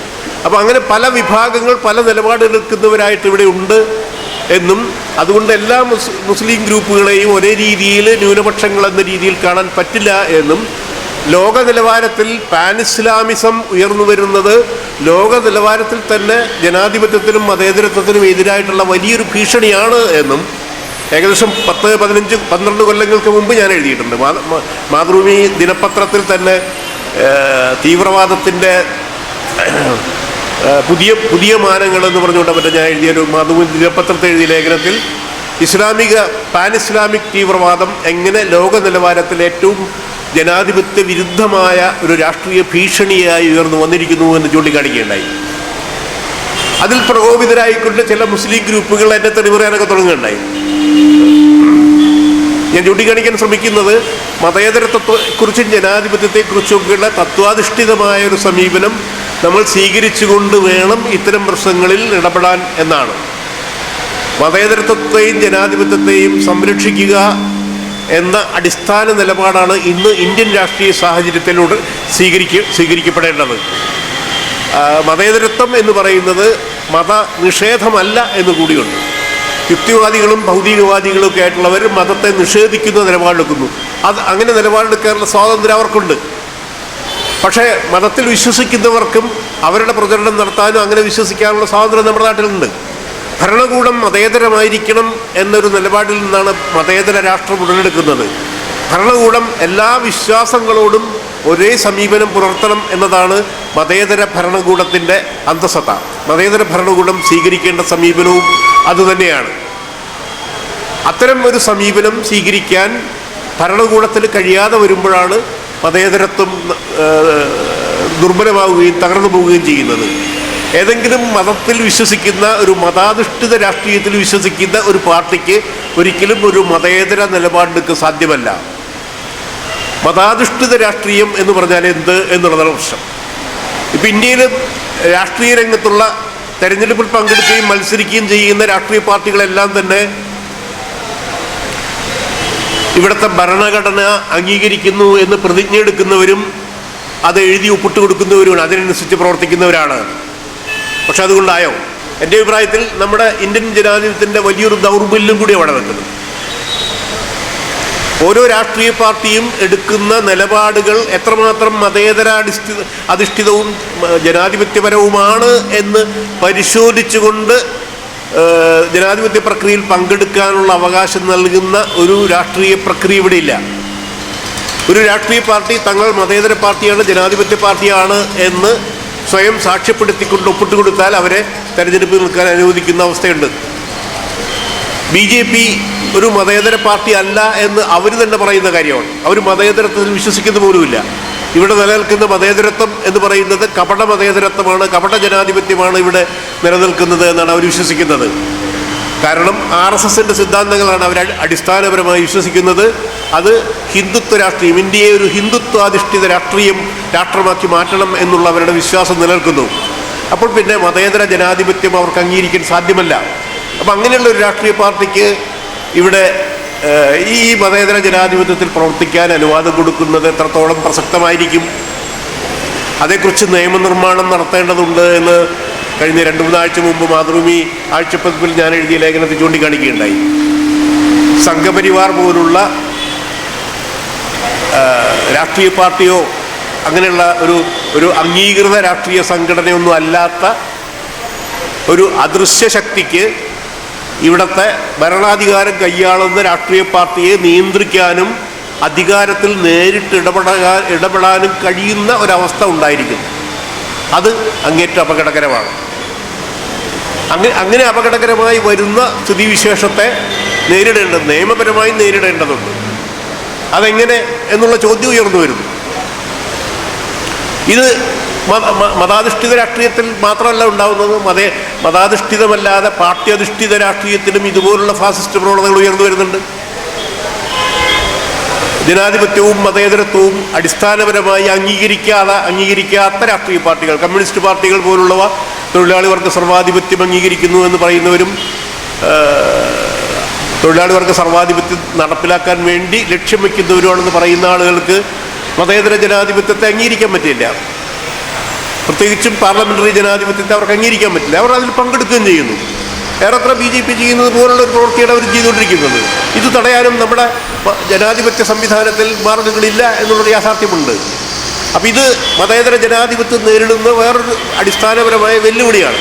അപ്പോൾ അങ്ങനെ പല വിഭാഗങ്ങൾ പല നിലപാടെടുക്കുന്നവരായിട്ട് ഇവിടെ ഉണ്ട് എന്നും അതുകൊണ്ട് എല്ലാ മുസ്ലിം ഗ്രൂപ്പുകളെയും ഒരേ രീതിയിൽ ന്യൂനപക്ഷങ്ങൾ എന്ന രീതിയിൽ കാണാൻ പറ്റില്ല എന്നും, ലോക നിലവാരത്തിൽ പാൻ ഇസ്ലാമിസം ഉയർന്നു വരുന്നത് ലോക നിലവാരത്തിൽ തന്നെ ജനാധിപത്യത്തിനും മതേതരത്വത്തിനും എതിരായിട്ടുള്ള വലിയൊരു ഭീഷണിയാണ് എന്നും ഏകദേശം 10, 15, 12 കൊല്ലങ്ങൾക്ക് മുമ്പ് ഞാൻ എഴുതിയിട്ടുണ്ട്. മാതൃഭൂമി ദിനപത്രത്തിൽ തന്നെ തീവ്രവാദത്തിൻ്റെ പുതിയ മാനങ്ങൾ എന്ന് പറഞ്ഞുകൊണ്ട് മറ്റേ ഞാൻ എഴുതിയൊരു മാതൃഭൂമി ദിനപത്രത്തിൽ എഴുതിയ ലേഖനത്തിൽ പാൻ ഇസ്ലാമിക് തീവ്രവാദം എങ്ങനെ ലോക നിലവാരത്തിൽ ഏറ്റവും ജനാധിപത്യ വിരുദ്ധമായ ഒരു രാഷ്ട്രീയ ഭീഷണിയായി ഉയർന്നു വന്നിരിക്കുന്നു എന്ന് ചൂണ്ടിക്കാണിക്കുകയുണ്ടായി. അതിൽ പ്രകോപിതരായിക്കൊണ്ട് ചില മുസ്ലിം ഗ്രൂപ്പുകൾ എന്നെ തെറി പറയാനൊക്കെ തുടങ്ങുകയുണ്ടായി. ഞാൻ ചൂണ്ടിക്കാണിക്കാൻ ശ്രമിക്കുന്നത് മതേതരത്വത്തെക്കുറിച്ചും ജനാധിപത്യത്തെക്കുറിച്ചൊക്കെയുള്ള തത്വാധിഷ്ഠിതമായ ഒരു സമീപനം നമ്മൾ സ്വീകരിച്ചുകൊണ്ട് വേണം ഇത്തരം പ്രശ്നങ്ങളിൽ ഇടപെടാൻ എന്നാണ്. മതേതരത്വത്തെയും ജനാധിപത്യത്തെയും സംരക്ഷിക്കുക എന്ന അടിസ്ഥാന നിലപാടാണ് ഇന്ന് ഇന്ത്യൻ രാഷ്ട്രീയ സാഹചര്യത്തിലൂടെ സ്വീകരിക്കപ്പെടേണ്ടത്. മതേതരത്വം എന്ന് പറയുന്നത് മതനിഷേധമല്ല എന്ന് കൂടിയുണ്ട്. യുക്തിവാദികളും ഭൗതികവാദികളും ഒക്കെ ആയിട്ടുള്ളവർ മതത്തെ നിഷേധിക്കുന്ന നിലപാടെടുക്കുന്നു. അങ്ങനെ നിലപാടെടുക്കാനുള്ള സ്വാതന്ത്ര്യം അവർക്കുണ്ട്. പക്ഷേ മതത്തിൽ വിശ്വസിക്കുന്നവർക്കും അവരുടെ പ്രചരണം നടത്താനും അങ്ങനെ വിശ്വസിക്കാനുള്ള സ്വാതന്ത്ര്യം നമ്മുടെ നാട്ടിലുണ്ട്. ഭരണകൂടം മതേതരമായിരിക്കണം എന്നൊരു നിലപാടിൽ നിന്നാണ് മതേതര രാഷ്ട്രം ഉടലെടുക്കുന്നത്. ഭരണകൂടം എല്ലാ വിശ്വാസങ്ങളോടും ഒരേ സമീപനം പുലർത്തണം എന്നതാണ് മതേതര ഭരണകൂടത്തിൻ്റെ അന്തസത്ത. മതേതര ഭരണകൂടം സ്വീകരിക്കേണ്ട സമീപനവും അതുതന്നെയാണ്. അത്തരം ഒരു സമീപനം സ്വീകരിക്കാൻ ഭരണകൂടത്തിന് കഴിയാതെ വരുമ്പോഴാണ് മതേതരത്വം ദുർബലമാവുകയും തകർന്നു പോവുകയും ചെയ്യുന്നത്. ഏതെങ്കിലും മതത്തിൽ വിശ്വസിക്കുന്ന ഒരു മതാധിഷ്ഠിത രാഷ്ട്രീയത്തിൽ വിശ്വസിക്കുന്ന ഒരു പാർട്ടിക്ക് ഒരിക്കലും ഒരു മതേതര നിലപാടെടുക്കാൻ സാധ്യമല്ല. മതാധിഷ്ഠിത രാഷ്ട്രീയം എന്ന് പറഞ്ഞാൽ എന്ത് എന്നുള്ളതാണ് പ്രശ്നം. ഇപ്പം ഇന്ത്യയിൽ രാഷ്ട്രീയ രംഗത്തുള്ള തെരഞ്ഞെടുപ്പിൽ പങ്കെടുക്കുകയും മത്സരിക്കുകയും ചെയ്യുന്ന രാഷ്ട്രീയ പാർട്ടികളെല്ലാം തന്നെ ഇവിടുത്തെ ഭരണഘടന അംഗീകരിക്കുന്നു എന്ന് പ്രതിജ്ഞ എടുക്കുന്നവരും അത് എഴുതി ഒപ്പിട്ട് കൊടുക്കുന്നവരുമാണ്, അതിനനുസരിച്ച് പ്രവർത്തിക്കുന്നവരാണ്. പക്ഷെ അതുകൊണ്ടായോ? എൻ്റെ അഭിപ്രായത്തിൽ നമ്മുടെ ഇന്ത്യൻ ജനാധിപത്യത്തിൻ്റെ വലിയൊരു ദൗർബല്യം കൂടി അവിടെ നിൽക്കുന്നത്. ഓരോ രാഷ്ട്രീയ പാർട്ടിയും എടുക്കുന്ന നിലപാടുകൾ എത്രമാത്രം അധിഷ്ഠിതവും ജനാധിപത്യപരവുമാണ് എന്ന് പരിശോധിച്ചുകൊണ്ട് ജനാധിപത്യ പ്രക്രിയയിൽ പങ്കെടുക്കാനുള്ള അവകാശം നൽകുന്ന ഒരു രാഷ്ട്രീയ പ്രക്രിയ ഇവിടെയില്ല. ഒരു രാഷ്ട്രീയ പാർട്ടി തങ്ങൾ മതേതര പാർട്ടിയാണ്, ജനാധിപത്യ പാർട്ടിയാണ് എന്ന് സ്വയം സാക്ഷ്യപ്പെടുത്തിക്കൊണ്ട് ഒപ്പിട്ട് കൊടുത്താൽ അവരെ തെരഞ്ഞെടുപ്പിൽ നിൽക്കാൻ അനുവദിക്കുന്ന അവസ്ഥയുണ്ട്. BJP ഒരു മതേതര പാർട്ടി അല്ല എന്ന് അവർ തന്നെ പറയുന്ന കാര്യമാണ്. അവർ മതേതരത്വത്തിൽ വിശ്വസിക്കുന്ന പോലുമില്ല. ഇവിടെ നിലനിൽക്കുന്ന മതേതരത്വം എന്ന് പറയുന്നത് കപട മതേതരത്വമാണ്, കപട ജനാധിപത്യമാണ് ഇവിടെ നിലനിൽക്കുന്നത് എന്നാണ് അവർ വിശ്വസിക്കുന്നത്. കാരണം RSSൻ്റെ സിദ്ധാന്തങ്ങളാണ് അവർ അടിസ്ഥാനപരമായി വിശ്വസിക്കുന്നത്. അത് ഹിന്ദുത്വ രാഷ്ട്രീയം, ഇന്ത്യയെ ഒരു ഹിന്ദുത്വാധിഷ്ഠിത രാഷ്ട്രമാക്കി മാറ്റണം എന്നുള്ള അവരുടെ വിശ്വാസം നിലനിൽക്കുന്നു. അപ്പോൾ പിന്നെ മതേതര ജനാധിപത്യം അവർക്ക് അംഗീകരിക്കാൻ സാധ്യമല്ല. അപ്പം അങ്ങനെയുള്ള ഒരു രാഷ്ട്രീയ പാർട്ടിക്ക് ഇവിടെ ഈ മതേതര ജനാധിപത്യത്തിൽ പ്രവർത്തിക്കാൻ അനുവാദം കൊടുക്കുന്നത് എത്രത്തോളം പ്രസക്തമായിരിക്കും? അതേക്കുറിച്ച് നിയമനിർമ്മാണം നടത്തേണ്ടതുണ്ട് എന്ന് കഴിഞ്ഞ 2-3 ആഴ്ച മുമ്പ് മാതൃഭൂമി ആഴ്ചപ്പതിപ്പിൽ ഞാൻ എഴുതിയ ലേഖനത്തിൽ ചൂണ്ടിക്കാണിക്കുകയുണ്ടായി. സംഘപരിവാർ പോലുള്ള രാഷ്ട്രീയ പാർട്ടിയോ അങ്ങനെയുള്ള ഒരു അംഗീകൃത രാഷ്ട്രീയ സംഘടനയൊന്നും അല്ലാത്ത ഒരു അദൃശ്യ ശക്തിക്ക് ഇവിടുത്തെ ഭരണാധികാരം കൈയാളുന്ന രാഷ്ട്രീയ പാർട്ടിയെ നിയന്ത്രിക്കാനും അധികാരത്തിൽ നേരിട്ട് ഇടപെടാനും കഴിയുന്ന ഒരവസ്ഥ ഉണ്ടായിരിക്കും. അത് അങ്ങേറ്റം അപകടകരമാണ്. അങ്ങനെ അപകടകരമായി വരുന്ന സ്ഥിതിവിശേഷത്തെ നിയമപരമായി നേരിടേണ്ടതുണ്ട്. അതെങ്ങനെ എന്നുള്ള ചോദ്യം ഉയർന്നു വരുന്നു. ഇത് മതാധിഷ്ഠിത രാഷ്ട്രീയത്തിൽ മാത്രമല്ല ഉണ്ടാകുന്നത്, മതാധിഷ്ഠിതമല്ലാതെ പാർട്ടി രാഷ്ട്രീയത്തിലും ഇതുപോലുള്ള ഫാസിസ്റ്റ് പ്രവണതകൾ ഉയർന്നു വരുന്നുണ്ട്. ജനാധിപത്യവും മതേതരത്വവും അടിസ്ഥാനപരമായി അംഗീകരിക്കാത്ത രാഷ്ട്രീയ പാർട്ടികൾ, കമ്മ്യൂണിസ്റ്റ് പാർട്ടികൾ പോലുള്ളവ തൊഴിലാളി വർഗ സർവാധിപത്യം അംഗീകരിക്കുന്നു എന്ന് പറയുന്നവരും തൊഴിലാളി വർഗ സർവാധിപത്യം നടപ്പിലാക്കാൻ വേണ്ടി ലക്ഷ്യം വയ്ക്കുന്നവരുമാണെന്ന് പറയുന്ന ആളുകൾക്ക് മതേതര ജനാധിപത്യത്തെ അംഗീകരിക്കാൻ പറ്റില്ല. പ്രത്യേകിച്ചും പാർലമെന്ററി ജനാധിപത്യത്തെ അവർക്ക് അംഗീകരിക്കാൻ പറ്റില്ല. അവർ അതിൽ പങ്കെടുക്കുകയും ചെയ്യുന്നു. ഏറെത്ര BJP ചെയ്യുന്നത് പോലുള്ള ഒരു പ്രവൃത്തിയാണ് അവർ ചെയ്തുകൊണ്ടിരിക്കുന്നത്. ഇത് തടയാനും നമ്മുടെ ജനാധിപത്യ സംവിധാനത്തിൽ മാർഗങ്ങളില്ല എന്നുള്ളൊരു യാഥാർത്ഥ്യമുണ്ട്. അപ്പം ഇത് മതേതര ജനാധിപത്യം നേരിടുന്ന വേറൊരു അടിസ്ഥാനപരമായ വെല്ലുവിളിയാണ്.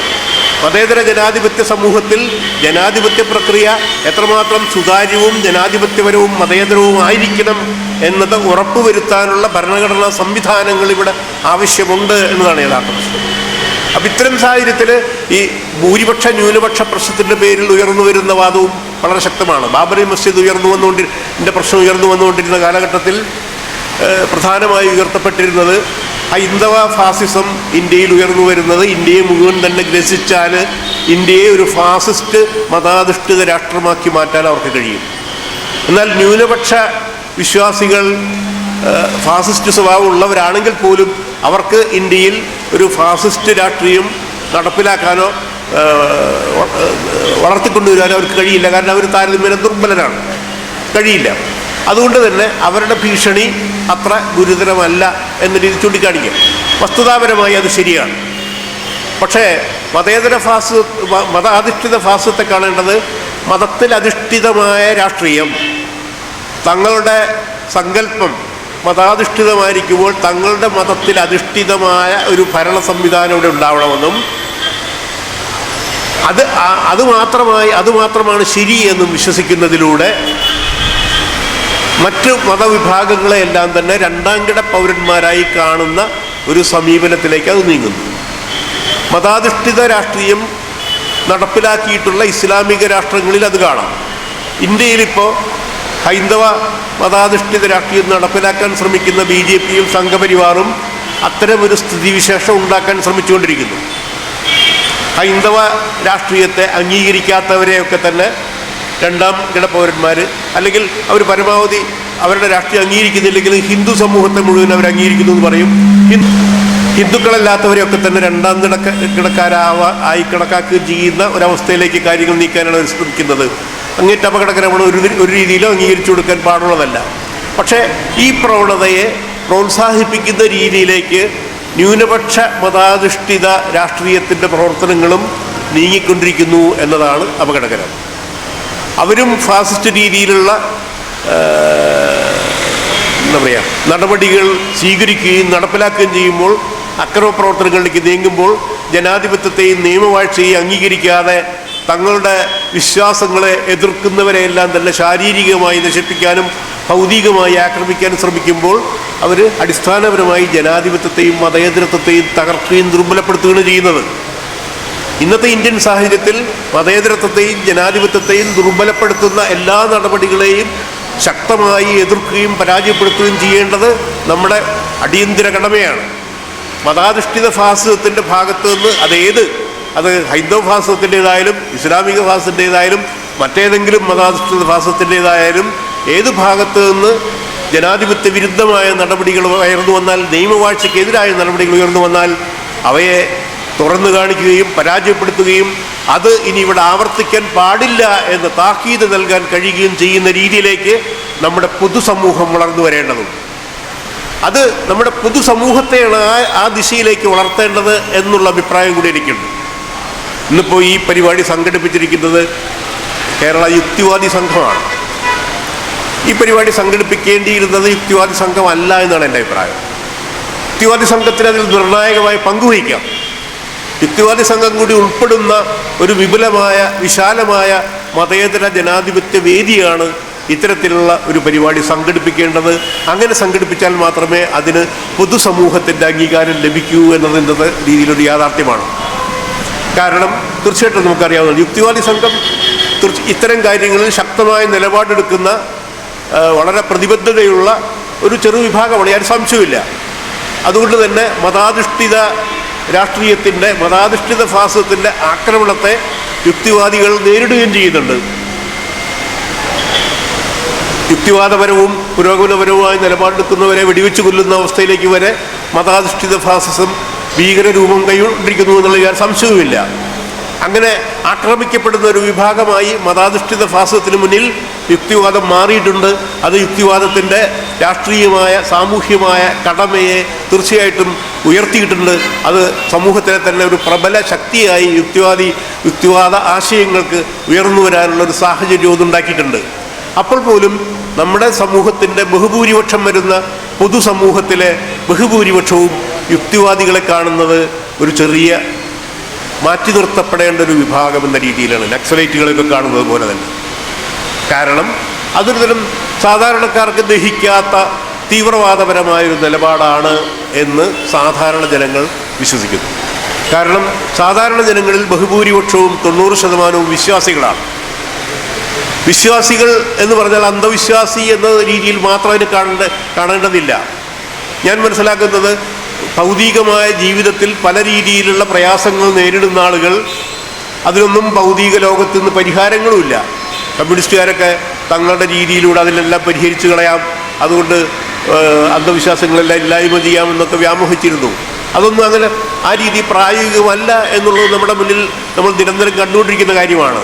മതേതര ജനാധിപത്യ സമൂഹത്തിൽ ജനാധിപത്യ പ്രക്രിയ എത്രമാത്രം സുതാര്യവും ജനാധിപത്യപരവും മതേതരവും ആയിരിക്കണം എന്നത് ഉറപ്പുവരുത്താനുള്ള ഭരണഘടനാ സംവിധാനങ്ങൾ ഇവിടെ ആവശ്യമുണ്ട് എന്നതാണ് യഥാർത്ഥ പ്രശ്നം. അപ്പം ഇത്തരം സാഹചര്യത്തിൽ ഈ ഭൂരിപക്ഷ ന്യൂനപക്ഷ പ്രശ്നത്തിൻ്റെ പേരിൽ ഉയർന്നു വരുന്ന വാദവും വളരെ ശക്തമാണ്. ബാബറി മസ്ജിദ് പ്രശ്നം ഉയർന്നു വന്നുകൊണ്ടിരുന്ന കാലഘട്ടത്തിൽ പ്രധാനമായി ഉയർത്തപ്പെട്ടിരുന്നത് ഹൈന്ദവ ഫാസിസം ഇന്ത്യയിൽ ഉയർന്നു വരുന്നത് ഇന്ത്യയെ മുഴുവൻ തന്നെ ഗ്രസിച്ചാൽ ഇന്ത്യയെ ഒരു ഫാസിസ്റ്റ് മതാധിഷ്ഠിത രാഷ്ട്രമാക്കി മാറ്റാൻ അവർക്ക് കഴിയും. എന്നാൽ ന്യൂനപക്ഷ വിശ്വാസികൾ ഫാസിസ്റ്റ് സ്വഭാവം ഉള്ളവരാണെങ്കിൽ പോലും അവർക്ക് ഇന്ത്യയിൽ ഒരു ഫാസിസ്റ്റ് രാഷ്ട്രീയം നടപ്പിലാക്കാനോ വളർത്തിക്കൊണ്ടുവരാനോ അവർക്ക് കഴിയില്ല. കാരണം അവർ താരതമ്യേന ദുർബലരാണ്, കഴിയില്ല. അതുകൊണ്ട് തന്നെ അവരുടെ ഭീഷണി അത്ര ഗുരുതരമല്ല എന്ന രീതി ചൂണ്ടിക്കാണിക്കാം. വസ്തുതാപരമായി അത് ശരിയാണ്. പക്ഷേ മതാധിഷ്ഠിത ഫാസിസത്തെ കാണേണ്ടത് മതത്തിൽ അധിഷ്ഠിതമായ രാഷ്ട്രീയം, തങ്ങളുടെ സങ്കല്പം മതാധിഷ്ഠിതമായിരിക്കുമ്പോൾ തങ്ങളുടെ മതത്തിൽ അധിഷ്ഠിതമായ ഒരു ഭരണ സംവിധാനം ഇവിടെ ഉണ്ടാവണമെന്നും അത് മാത്രമാണ് ശരി എന്നും വിശ്വസിക്കുന്നതിലൂടെ മറ്റ് മതവിഭാഗങ്ങളെയെല്ലാം തന്നെ രണ്ടാംകിട പൗരന്മാരായി കാണുന്ന ഒരു സമീപനത്തിലേക്ക് അത് നീങ്ങുന്നു. മതാധിഷ്ഠിത രാഷ്ട്രീയം നടപ്പിലാക്കിയിട്ടുള്ള ഇസ്ലാമിക രാഷ്ട്രങ്ങളിൽ അത് കാണാം. ഇന്ത്യയിലിപ്പോൾ ഹൈന്ദവ മതാധിഷ്ഠിത രാഷ്ട്രീയം നടപ്പിലാക്കാൻ ശ്രമിക്കുന്ന BJPയും സംഘപരിവാറും അത്തരമൊരു സ്ഥിതിവിശേഷം ഉണ്ടാക്കാൻ ശ്രമിച്ചുകൊണ്ടിരിക്കുന്നു. ഹൈന്ദവ രാഷ്ട്രീയത്തെ അംഗീകരിക്കാത്തവരെയൊക്കെ തന്നെ രണ്ടാം കിട പൗരന്മാർ, അല്ലെങ്കിൽ അവർ പരമാവധി അവരുടെ രാഷ്ട്രീയം അംഗീകരിക്കുന്നില്ലെങ്കിൽ ഹിന്ദു സമൂഹത്തെ മുഴുവൻ അവർ അംഗീകരിക്കുന്നു എന്ന് പറയും. ഹിന്ദുക്കളല്ലാത്തവരെയൊക്കെ തന്നെ രണ്ടാം കിടക്കാരായി കണക്കാക്കുകയും ചെയ്യുന്ന ഒരവസ്ഥയിലേക്ക് കാര്യങ്ങൾ നീക്കാനാണ് അവർ ശ്രമിക്കുന്നത്. അങ്ങേറ്റ അപകടകരമാണ്. ഒരു രീതിയിലും അംഗീകരിച്ചു കൊടുക്കാൻ പാടുള്ളതല്ല. പക്ഷേ ഈ പ്രവണതയെ പ്രോത്സാഹിപ്പിക്കുന്ന രീതിയിലേക്ക് ന്യൂനപക്ഷ മതാധിഷ്ഠിത രാഷ്ട്രീയത്തിൻ്റെ പ്രവർത്തനങ്ങളും നീങ്ങിക്കൊണ്ടിരിക്കുന്നു എന്നതാണ് അപകടകരം. അവരും ഫാസിസ്റ്റ് രീതിയിലുള്ള നടപടികൾ സ്വീകരിക്കുകയും നടപ്പിലാക്കുകയും ചെയ്യുമ്പോൾ, അക്രമ പ്രവർത്തനങ്ങളിലേക്ക് നീങ്ങുമ്പോൾ ജനാധിപത്യത്തെയും നിയമവാഴ്ചയെയും അംഗീകരിക്കാതെ തങ്ങളുടെ വിശ്വാസങ്ങളെ എതിർക്കുന്നവരെയെല്ലാം തന്നെ ശാരീരികമായി നശിപ്പിക്കാനും ഭൗതികമായി ആക്രമിക്കാനും ശ്രമിക്കുമ്പോൾ അവർ അടിസ്ഥാനപരമായി ജനാധിപത്യത്തെയും മതേതരത്വത്തെയും തകർക്കുകയും ദുർബലപ്പെടുത്തുകയാണ് ചെയ്യുന്നത്. ഇന്നത്തെ ഇന്ത്യൻ സാഹചര്യത്തിൽ മതേതരത്വത്തെയും ജനാധിപത്യത്തെയും ദുർബലപ്പെടുത്തുന്ന എല്ലാ നടപടികളെയും ശക്തമായി എതിർക്കുകയും പരാജയപ്പെടുത്തുകയും ചെയ്യേണ്ടത് നമ്മുടെ അടിയന്തര കടമയാണ്. മതാധിഷ്ഠിത ഫാസിസത്തിൻ്റെ ഭാഗത്ത് നിന്ന് അത് ഹൈന്ദവ ഫാസിസത്തിൻ്റേതായാലും ഇസ്ലാമിക ഫാസിസത്തിൻ്റേതായാലും മറ്റേതെങ്കിലും മതാധിഷ്ഠിത ഫാസിസത്തിൻ്റേതായാലും ഏത് ഭാഗത്ത് നിന്ന് ജനാധിപത്യ വിരുദ്ധമായ നടപടികൾ ഉയർന്നു വന്നാൽ, നിയമവാഴ്ചയ്ക്കെതിരായ നടപടികൾ ഉയർന്നു വന്നാൽ അവയെ തുറന്നു കാണിക്കുകയും പരാജയപ്പെടുത്തുകയും അത് ഇനി ഇവിടെ ആവർത്തിക്കാൻ പാടില്ല എന്ന് താക്കീത് നൽകാൻ കഴിയുകയും ചെയ്യുന്ന രീതിയിലേക്ക് നമ്മുടെ പൊതുസമൂഹം വളർന്നു വരേണ്ടതുണ്ട്. അത് നമ്മുടെ പൊതുസമൂഹത്തെയാണ് ആ ദിശയിലേക്ക് വളർത്തേണ്ടത് എന്നുള്ള അഭിപ്രായം കൂടി എനിക്കുണ്ട്. ഇന്നിപ്പോൾ ഈ പരിപാടി സംഘടിപ്പിച്ചിരിക്കുന്നത് കേരള യുക്തിവാദി സംഘമാണ്. ഈ പരിപാടി സംഘടിപ്പിക്കേണ്ടിയിരുന്നത് യുക്തിവാദി സംഘമല്ല എന്നാണ് എൻ്റെ അഭിപ്രായം. യുക്തിവാദി സംഘത്തിന് അതിൽ നിർണായകമായി പങ്കുവഹിക്കാം. യുക്തിവാദി സംഘം കൂടി ഉൾപ്പെടുന്ന ഒരു വിശാലമായ മതേതര ജനാധിപത്യ വേദിയാണ് ഇത്തരത്തിലുള്ള ഒരു പരിപാടി സംഘടിപ്പിക്കേണ്ടത്. അങ്ങനെ സംഘടിപ്പിച്ചാൽ മാത്രമേ അതിന് പൊതുസമൂഹത്തിൻ്റെ അംഗീകാരം ലഭിക്കൂ എന്നത് ഇന്നത്തെ രീതിയിലൊരു യാഥാർത്ഥ്യമാണ്. കാരണം തീർച്ചയായിട്ടും നമുക്കറിയാവുന്ന യുക്തിവാദി സംഘം ഇത്തരം കാര്യങ്ങളിൽ ശക്തമായ നിലപാടെടുക്കുന്ന വളരെ പ്രതിബദ്ധതയുള്ള ഒരു ചെറു വിഭാഗമാണ്, യാതൊരു സംശയമില്ല. അതുകൊണ്ട് തന്നെ മതാധിഷ്ഠിത രാഷ്ട്രീയത്തിൻ്റെ, മതാധിഷ്ഠിത ഫാസിസത്തിൻ്റെ ആക്രമണത്തെ യുക്തിവാദികൾ നേരിടുകയും ചെയ്യുന്നുണ്ട്. യുക്തിവാദപരവും പുരോഗമനപരവുമായ നിലപാടെടുക്കുന്നവരെ വെടിവെച്ച് കൊല്ലുന്ന അവസ്ഥയിലേക്ക് വരെ മതാധിഷ്ഠിത ഫാസിസം ഭീകരരൂപം കൈകൊണ്ടിരിക്കുന്നു എന്നുള്ള സംശയവുമില്ല. അങ്ങനെ ആക്രമിക്കപ്പെടുന്ന ഒരു വിഭാഗമായി മതാധിഷ്ഠിത ഫാസിസത്തിന് മുന്നിൽ യുക്തിവാദം മാറിയിട്ടുണ്ട്. അത് യുക്തിവാദത്തിൻ്റെ രാഷ്ട്രീയമായ സാമൂഹ്യമായ കടമയെ തീർച്ചയായിട്ടും ഉയർത്തിയിട്ടുണ്ട്. അത് സമൂഹത്തിലെ തന്നെ ഒരു പ്രബല ശക്തിയായി യുക്തിവാദ ആശയങ്ങൾക്ക് ഉയർന്നു വരാനുള്ളൊരു സാഹചര്യം അതുണ്ടാക്കിയിട്ടുണ്ട്. അപ്പോൾ പോലും നമ്മുടെ സമൂഹത്തിൻ്റെ ബഹുഭൂരിപക്ഷം വരുന്ന പൊതുസമൂഹത്തിലെ ബഹുഭൂരിപക്ഷവും യുക്തിവാദികളെ കാണുന്നത് ഒരു ചെറിയ മാറ്റി നിർത്തപ്പെടേണ്ട ഒരു വിഭാഗം എന്ന രീതിയിലാണ് നക്സലൈറ്റുകളൊക്കെ കാണുന്നത് പോലെ തന്നെ. കാരണം അതൊരു തരം സാധാരണക്കാർക്ക് ദഹിക്കാത്ത തീവ്രവാദപരമായൊരു നിലപാടാണ് എന്ന് സാധാരണ ജനങ്ങൾ വിശ്വസിക്കുന്നു. കാരണം സാധാരണ ജനങ്ങളിൽ ബഹുഭൂരിപക്ഷവും 90% വിശ്വാസികളാണ്. വിശ്വാസികൾ എന്ന് പറഞ്ഞാൽ അന്ധവിശ്വാസി എന്ന രീതിയിൽ മാത്രം അതിന് കാണേണ്ടതില്ല. ഞാൻ മനസ്സിലാക്കുന്നത് ഭൗതികമായ ജീവിതത്തിൽ പല രീതിയിലുള്ള പ്രയാസങ്ങൾ നേരിടുന്ന ആളുകൾ, അതിനൊന്നും ഭൗതിക ലോകത്ത് നിന്ന് പരിഹാരങ്ങളുമില്ല. കമ്മ്യൂണിസ്റ്റുകാരൊക്കെ തങ്ങളുടെ രീതിയിലൂടെ അതിനെല്ലാം പരിഹരിച്ചു കളയാം, അതുകൊണ്ട് അന്ധവിശ്വാസങ്ങളെല്ലാം ഇല്ലായ്മ ചെയ്യാമെന്നൊക്കെ വ്യാമോഹിച്ചിരുന്നു. അതൊന്നും അങ്ങനെ ആ രീതി പ്രായോഗികമല്ല എന്നുള്ളത് നമ്മുടെ മുന്നിൽ നമ്മൾ നിരന്തരം കണ്ടുകൊണ്ടിരിക്കുന്ന കാര്യമാണ്.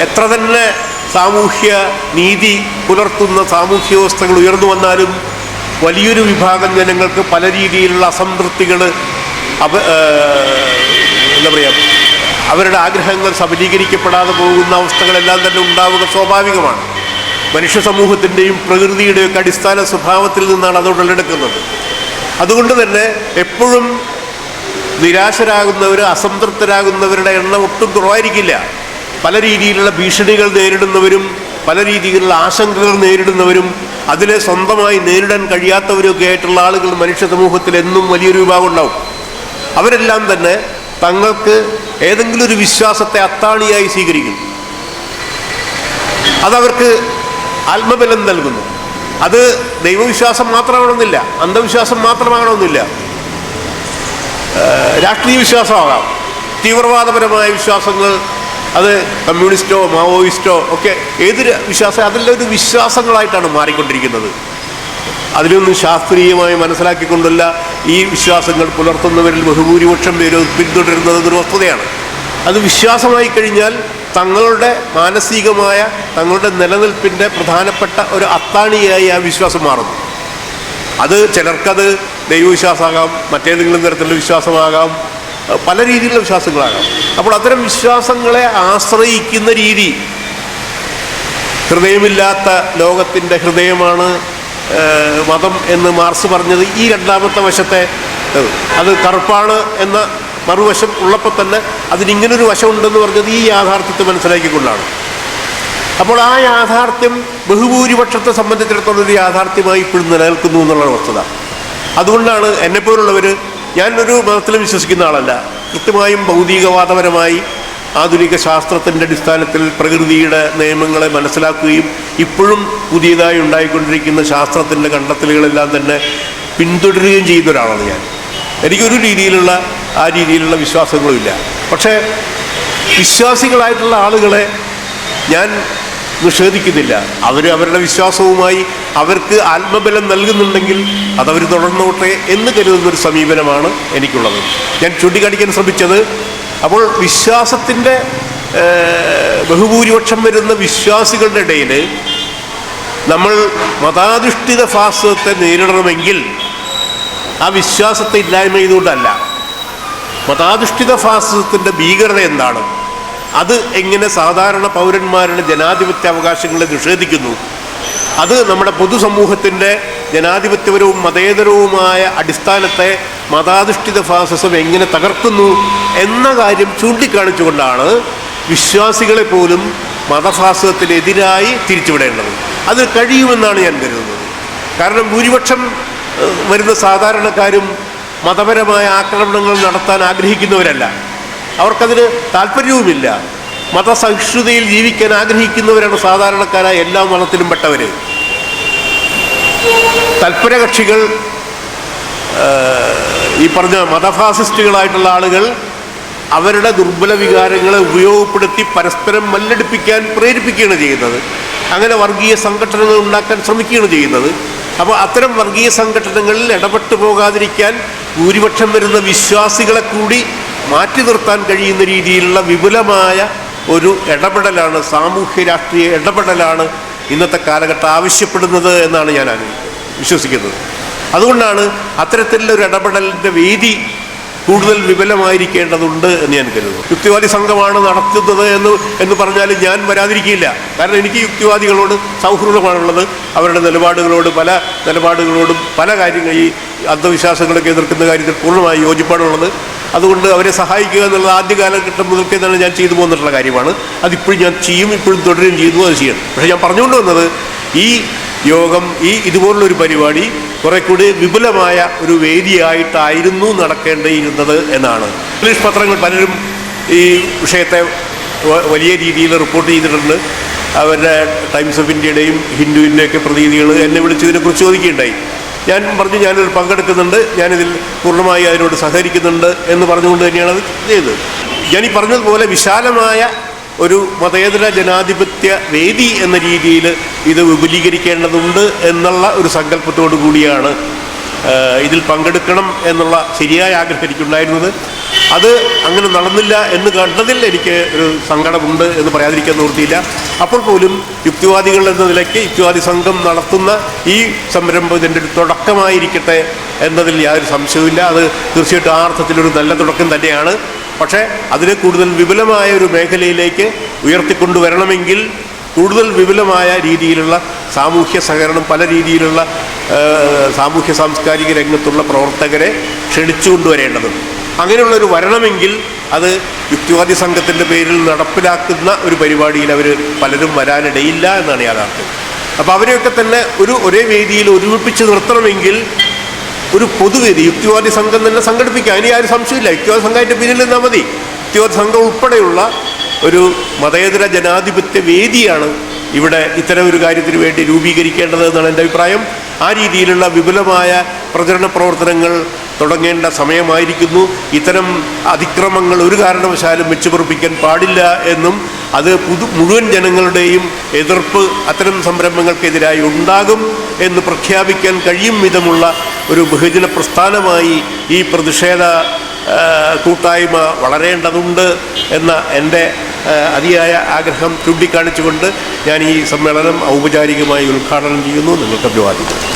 എത്ര തന്നെ സാമൂഹ്യ നീതി പുലർത്തുന്ന സാമൂഹ്യ വ്യവസ്ഥകൾ ഉയർന്നു വന്നാലും വലിയൊരു വിഭാഗം ജനങ്ങൾക്ക് പല രീതിയിലുള്ള അസംതൃപ്തികൾ, എന്താ പറയുക, അവരുടെ ആഗ്രഹങ്ങൾ സബലീകരിക്കപ്പെടാതെ പോകുന്ന അവസ്ഥകളെല്ലാം തന്നെ ഉണ്ടാവുക സ്വാഭാവികമാണ്. മനുഷ്യ സമൂഹത്തിൻ്റെയും പ്രകൃതിയുടെയൊക്കെ അടിസ്ഥാന സ്വഭാവത്തിൽ നിന്നാണ് അത് ഉടലെടുക്കുന്നത്. അതുകൊണ്ട് തന്നെ എപ്പോഴും നിരാശരാകുന്നവർ, അസംതൃപ്തരാകുന്നവരുടെ എണ്ണം ഒട്ടും കുറവായിരിക്കില്ല. പല രീതിയിലുള്ള ഭീഷണികൾ നേരിടുന്നവരും പല രീതിയിലുള്ള ആശങ്കകൾ നേരിടുന്നവരും അതിനെ സ്വന്തമായി നേരിടാൻ കഴിയാത്തവരൊക്കെ ആയിട്ടുള്ള ആളുകൾ മനുഷ്യ സമൂഹത്തിൽ എന്നും വലിയൊരു വിഭാഗം ഉണ്ടാവും. അവരെല്ലാം തന്നെ തങ്ങൾക്ക് ഏതെങ്കിലും ഒരു വിശ്വാസത്തെ അത്താണിയായി സ്വീകരിക്കുന്നു. അതവർക്ക് ആത്മബലം നൽകുന്നു. അത് ദൈവവിശ്വാസം മാത്രമാകണമെന്നില്ല, അന്ധവിശ്വാസം മാത്രമാകണമെന്നില്ല, രാഷ്ട്രീയ വിശ്വാസമാകാം, തീവ്രവാദപരമായ വിശ്വാസങ്ങൾ, അത് കമ്മ്യൂണിസ്റ്റോ മാവോയിസ്റ്റോ ഒക്കെ ഏത് വിശ്വാസം, അതെല്ലാം ഒരു വിശ്വാസങ്ങളായിട്ടാണ് മാറിക്കൊണ്ടിരിക്കുന്നത്. അതിലൊന്നും ശാസ്ത്രീയമായി മനസ്സിലാക്കിക്കൊണ്ടല്ല ഈ വിശ്വാസങ്ങൾ പുലർത്തുന്നവരിൽ ബഹുഭൂരിപക്ഷം പേര് പിന്തുടരുന്നത് എന്നൊരു വസ്തുതയാണ്. അത് വിശ്വാസമായി കഴിഞ്ഞാൽ തങ്ങളുടെ മാനസികമായ തങ്ങളുടെ നിലനിൽപ്പിൻ്റെ പ്രധാനപ്പെട്ട ഒരു അത്താണിയായി ആ വിശ്വാസം മാറുന്നു. അത് ചിലർക്കത് ദൈവവിശ്വാസമാകാം, മറ്റേതെങ്കിലും തരത്തിലുള്ള വിശ്വാസമാകാം, പല രീതിയിലുള്ള വിശ്വാസങ്ങളാകാം. അപ്പോൾ അത്തരം വിശ്വാസങ്ങളെ ആശ്രയിക്കുന്ന രീതി, ഹൃദയമില്ലാത്ത ലോകത്തിൻ്റെ ഹൃദയമാണ് മതം എന്ന് മാർക്സ് പറഞ്ഞത് ഈ രണ്ടാമത്തെ വശത്തെ, അത് കറുപ്പാണ് എന്ന മറുവശം ഉള്ളപ്പോൾ തന്നെ അതിനിങ്ങനൊരു വശമുണ്ടെന്ന് പറഞ്ഞത് ഈ യാഥാർത്ഥ്യത്തെ മനസ്സിലാക്കിക്കൊണ്ടാണ്. അപ്പോൾ ആ യാഥാർത്ഥ്യം ബഹുഭൂരിപക്ഷത്തെ സംബന്ധിച്ചിടത്തോളം ഒരു യാഥാർത്ഥ്യമായി ഇപ്പോഴും നിലനിൽക്കുന്നു എന്നുള്ള വസ്തുത. അതുകൊണ്ടാണ് എന്നെപ്പോലുള്ളവർ ഞാനൊരു മതത്തിലും വിശ്വസിക്കുന്ന ആളല്ല. കൃത്യമായും ഭൗതികവാദപരമായി ആധുനിക ശാസ്ത്രത്തിൻ്റെ അടിസ്ഥാനത്തിൽ പ്രകൃതിയുടെ നിയമങ്ങളെ മനസ്സിലാക്കുകയും ഇപ്പോഴും പുതിയതായി ഉണ്ടായിക്കൊണ്ടിരിക്കുന്ന ശാസ്ത്രത്തിൻ്റെ കണ്ടെത്തലുകളെല്ലാം തന്നെ പിന്തുടരുകയും ചെയ്യുന്ന ഒരാളാണ് ഞാൻ. എനിക്കൊരു ആ രീതിയിലുള്ള വിശ്വാസങ്ങളുമില്ല. പക്ഷേ വിശ്വാസികളായിട്ടുള്ള ആളുകളെ ഞാൻ നിഷേധിക്കുന്നില്ല. അവരുടെ വിശ്വാസവുമായി അവർക്ക് ആത്മബലം നൽകുന്നുണ്ടെങ്കിൽ അതവർ തുടർന്നോട്ടെ എന്ന് കരുതുന്നൊരു സമീപനമാണ് എനിക്കുള്ളത്. ഞാൻ ചൂണ്ടിക്കാണിക്കാൻ ശ്രമിച്ചത്, അപ്പോൾ വിശ്വാസത്തിൻ്റെ ബഹുഭൂരിപക്ഷം വരുന്ന വിശ്വാസികളുടെ ഇടയിൽ നമ്മൾ മതാധിഷ്ഠിത ഫാസിസത്തെ നേരിടണമെങ്കിൽ ആ വിശ്വാസത്തെ ഇല്ലായ്മ ചെയ്തുകൊണ്ടല്ല. മതാധിഷ്ഠിത ഫാസിസത്തിൻ്റെ ഭീകരത എന്താണ്, അത് എങ്ങനെ സാധാരണ പൗരന്മാരുടെ ജനാധിപത്യ അവകാശങ്ങളെ നിഷേധിക്കുന്നു, അത് നമ്മുടെ പൊതുസമൂഹത്തിൻ്റെ ജനാധിപത്യപരവും മതേതരവുമായ അടിസ്ഥാനത്തെ മതാധിഷ്ഠിത ഫാസിസം എങ്ങനെ തകർക്കുന്നു എന്ന കാര്യം ചൂണ്ടിക്കാണിച്ചുകൊണ്ടാണ് വിശ്വാസികളെ പോലും മതഫാസിസത്തിനെതിരായി തിരിച്ചുവിടേണ്ടത്. അത് കഴിയുമെന്നാണ് ഞാൻ കരുതുന്നത്. കാരണം ഭൂരിപക്ഷം വരുന്ന സാധാരണക്കാരും മതപരമായ ആക്രമണങ്ങൾ നടത്താൻ ആഗ്രഹിക്കുന്നവരല്ല. അവർക്കതിന് താല്പര്യവുമില്ല. മതസഹിഷ്ണുതയിൽ ജീവിക്കാൻ ആഗ്രഹിക്കുന്നവരാണ് സാധാരണക്കാരായ എല്ലാ മതത്തിലും പെട്ടവർ. തൽപരകക്ഷികൾ, ഈ പറഞ്ഞ മതഫാസിസ്റ്റുകളായിട്ടുള്ള ആളുകൾ അവരുടെ ദുർബല വികാരങ്ങളെ ഉപയോഗപ്പെടുത്തി പരസ്പരം മല്ലടിപ്പിക്കാൻ പ്രേരിപ്പിക്കുകയാണ് ചെയ്യുന്നത്. അങ്ങനെ വർഗീയ സംഘടനകൾ ഉണ്ടാക്കാൻ ശ്രമിക്കുകയാണ് ചെയ്യുന്നത്. അപ്പോൾ അത്തരം വർഗീയ സംഘടനകളിൽ ഇടപെട്ടു പോകാതിരിക്കാൻ ഭൂരിപക്ഷം വരുന്ന വിശ്വാസികളെ കൂടി മാറ്റി നിർത്താൻ കഴിയുന്ന രീതിയിലുള്ള വിപുലമായ ഒരു ഇടപെടലാണ്, സാമൂഹ്യ രാഷ്ട്രീയ ഇടപെടലാണ് ഇന്നത്തെ കാലഘട്ടം ആവശ്യപ്പെടുന്നത് എന്നാണ് ഞാൻ വിശ്വസിക്കുന്നത്. അതുകൊണ്ടാണ് അത്തരത്തിലുള്ള ഒരു ഇടപെടലിൻ്റെ വേദി കൂടുതൽ വിപുലമായിരിക്കേണ്ടതുണ്ട് എന്ന് ഞാൻ കരുതുന്നു. യുക്തിവാദി സംഘമാണ് നടത്തുന്നത് എന്ന് പറഞ്ഞാൽ ഞാൻ വരാതിരിക്കില്ല. കാരണം എനിക്ക് യുക്തിവാദികളോട് സൗഹൃദമാണുള്ളത്. അവരുടെ പല നിലപാടുകളോടും പല കാര്യങ്ങൾ, ഈ അന്ധവിശ്വാസങ്ങളൊക്കെ എതിർക്കുന്ന കാര്യത്തിൽ പൂർണ്ണമായി യോജിപ്പാടുള്ളത്. അതുകൊണ്ട് അവരെ സഹായിക്കുക എന്നുള്ളത് ആദ്യ കാലഘട്ടം മുതൽക്കേ തന്നെ ഞാൻ ചെയ്തു പോന്നിട്ടുള്ള കാര്യമാണ്. അതിപ്പോഴും ഞാൻ ചെയ്യും, ഇപ്പോഴും തുടരുകയും ചെയ്യുന്നു, അത് ചെയ്യണം. പക്ഷേ ഞാൻ പറഞ്ഞുകൊണ്ട് വന്നത്, ഈ യോഗം, ഇതുപോലുള്ളൊരു പരിപാടി കുറെ കൂടി വിപുലമായ ഒരു വേദിയായിട്ടായിരുന്നു നടക്കേണ്ടിയിരുന്നത് എന്നാണ്. ഇംഗ്ലീഷ് പത്രങ്ങൾ പലരും ഈ വിഷയത്തെ വലിയ രീതിയിൽ റിപ്പോർട്ട് ചെയ്തിട്ടുണ്ട്. അവരുടെ ടൈംസ് ഓഫ് ഇന്ത്യയുടെയും ഹിന്ദുവിൻ്റെയൊക്കെ പ്രതിനിധികൾ എന്നെ വിളിച്ച് ഇതിനെക്കുറിച്ച് ചോദിക്കുകയുണ്ടായി. ഞാൻ പറഞ്ഞു, ഞാനിതിൽ പങ്കെടുക്കുന്നുണ്ട്, ഞാനിതിൽ പൂർണ്ണമായി അതിനോട് സഹകരിക്കുന്നുണ്ട് എന്ന് പറഞ്ഞുകൊണ്ട് തന്നെയാണ് അത് ചെയ്തത്. ഞാനീ പറഞ്ഞതുപോലെ വിശാലമായ ഒരു മതേതര ജനാധിപത്യ വേദി എന്ന രീതിയിൽ ഇത് വിപുലീകരിക്കേണ്ടതുണ്ട് എന്നുള്ള ഒരു സങ്കല്പത്തോടു കൂടിയാണ് ഇതിൽ പങ്കെടുക്കണം എന്നുള്ള ശരിയായ ആഗ്രഹം എനിക്കുണ്ടായിരുന്നത്. അത് അങ്ങനെ നടന്നില്ല എന്ന് കണ്ടതിൽ എനിക്ക് ഒരു സങ്കടമുണ്ട് എന്ന് പറയാതിരിക്കാൻ നിവൃത്തിയില്ല. അപ്പോൾ പോലും യുക്തിവാദികൾ എന്ന നിലയ്ക്ക് യുക്തിവാദി സംഘം നടത്തുന്ന ഈ സംരംഭം ഇതിൻ്റെ ഒരു തുടക്കമായിരിക്കട്ടെ എന്നതിൽ യാതൊരു സംശയവുമില്ല. അത് തീർച്ചയായിട്ടും ആ അർത്ഥത്തിലൊരു നല്ല തുടക്കം തന്നെയാണ്. പക്ഷേ അതിനെ കൂടുതൽ വിപുലമായ ഒരു മേഖലയിലേക്ക് ഉയർത്തിക്കൊണ്ടുവരണമെങ്കിൽ കൂടുതൽ വിപുലമായ രീതിയിലുള്ള സാമൂഹ്യ സഹകരണം, പല രീതിയിലുള്ള സാമൂഹ്യ സാംസ്കാരിക രംഗത്തുള്ള പ്രവർത്തകരെ ക്ഷണിച്ചുകൊണ്ടുവരേണ്ടതുണ്ട്. അങ്ങനെയുള്ളൊരു വരണമെങ്കിൽ അത് യുക്തിവാദി സംഘത്തിൻ്റെ പേരിൽ നടപ്പിലാക്കുന്ന ഒരു പരിപാടിയിൽ അവർ പലരും വരാനിടയില്ല എന്നാണ് യാഥാർത്ഥ്യം. അപ്പോൾ അവരെയൊക്കെ തന്നെ ഒരേ വേദിയിൽ ഒരുമിപ്പിച്ച് നിർത്തണമെങ്കിൽ ഒരു പൊതുവേദി യുക്തിവാദി സംഘം തന്നെ സംഘടിപ്പിക്കുക. അതിന് ആരും സംശയമില്ല. യുക്തിവാദി സംഘമായിട്ട് പിന്നിൽ നിന്നാൽ മതി. യുക്തിവാദി സംഘം ഉൾപ്പെടെയുള്ള ഒരു മതേതര ജനാധിപത്യ വേദിയാണ് ഇവിടെ ഇത്തരം ഒരു കാര്യത്തിന് വേണ്ടി രൂപീകരിക്കേണ്ടത് എന്നാണ് എൻ്റെ അഭിപ്രായം. ആ രീതിയിലുള്ള വിപുലമായ പ്രചരണ പ്രവർത്തനങ്ങൾ തുടങ്ങേണ്ട സമയമായിരിക്കുന്നു. ഇത്തരം അതിക്രമങ്ങൾ ഒരു കാരണവശാലും വെച്ചുപൊറുപ്പിക്കാൻ പാടില്ല എന്നും അത് മുഴുവൻ ജനങ്ങളുടെയും എതിർപ്പ് അത്തരം സംരംഭങ്ങൾക്കെതിരായി ഉണ്ടാകും എന്ന് പ്രഖ്യാപിക്കാൻ കഴിയും വിധമുള്ള ഒരു ബഹുജന പ്രസ്ഥാനമായി ഈ പ്രതിഷേധ കൂട്ടായ്മ വളരേണ്ടതുണ്ട് എന്ന എൻ്റെ അതിയായ ആഗ്രഹം ചൂണ്ടിക്കാണിച്ചുകൊണ്ട് ഞാൻ ഈ സമ്മേളനം ഔപചാരികമായി ഉദ്ഘാടനം ചെയ്യുന്നു. നിങ്ങൾക്ക് അഭിവാദിക്കുന്നു.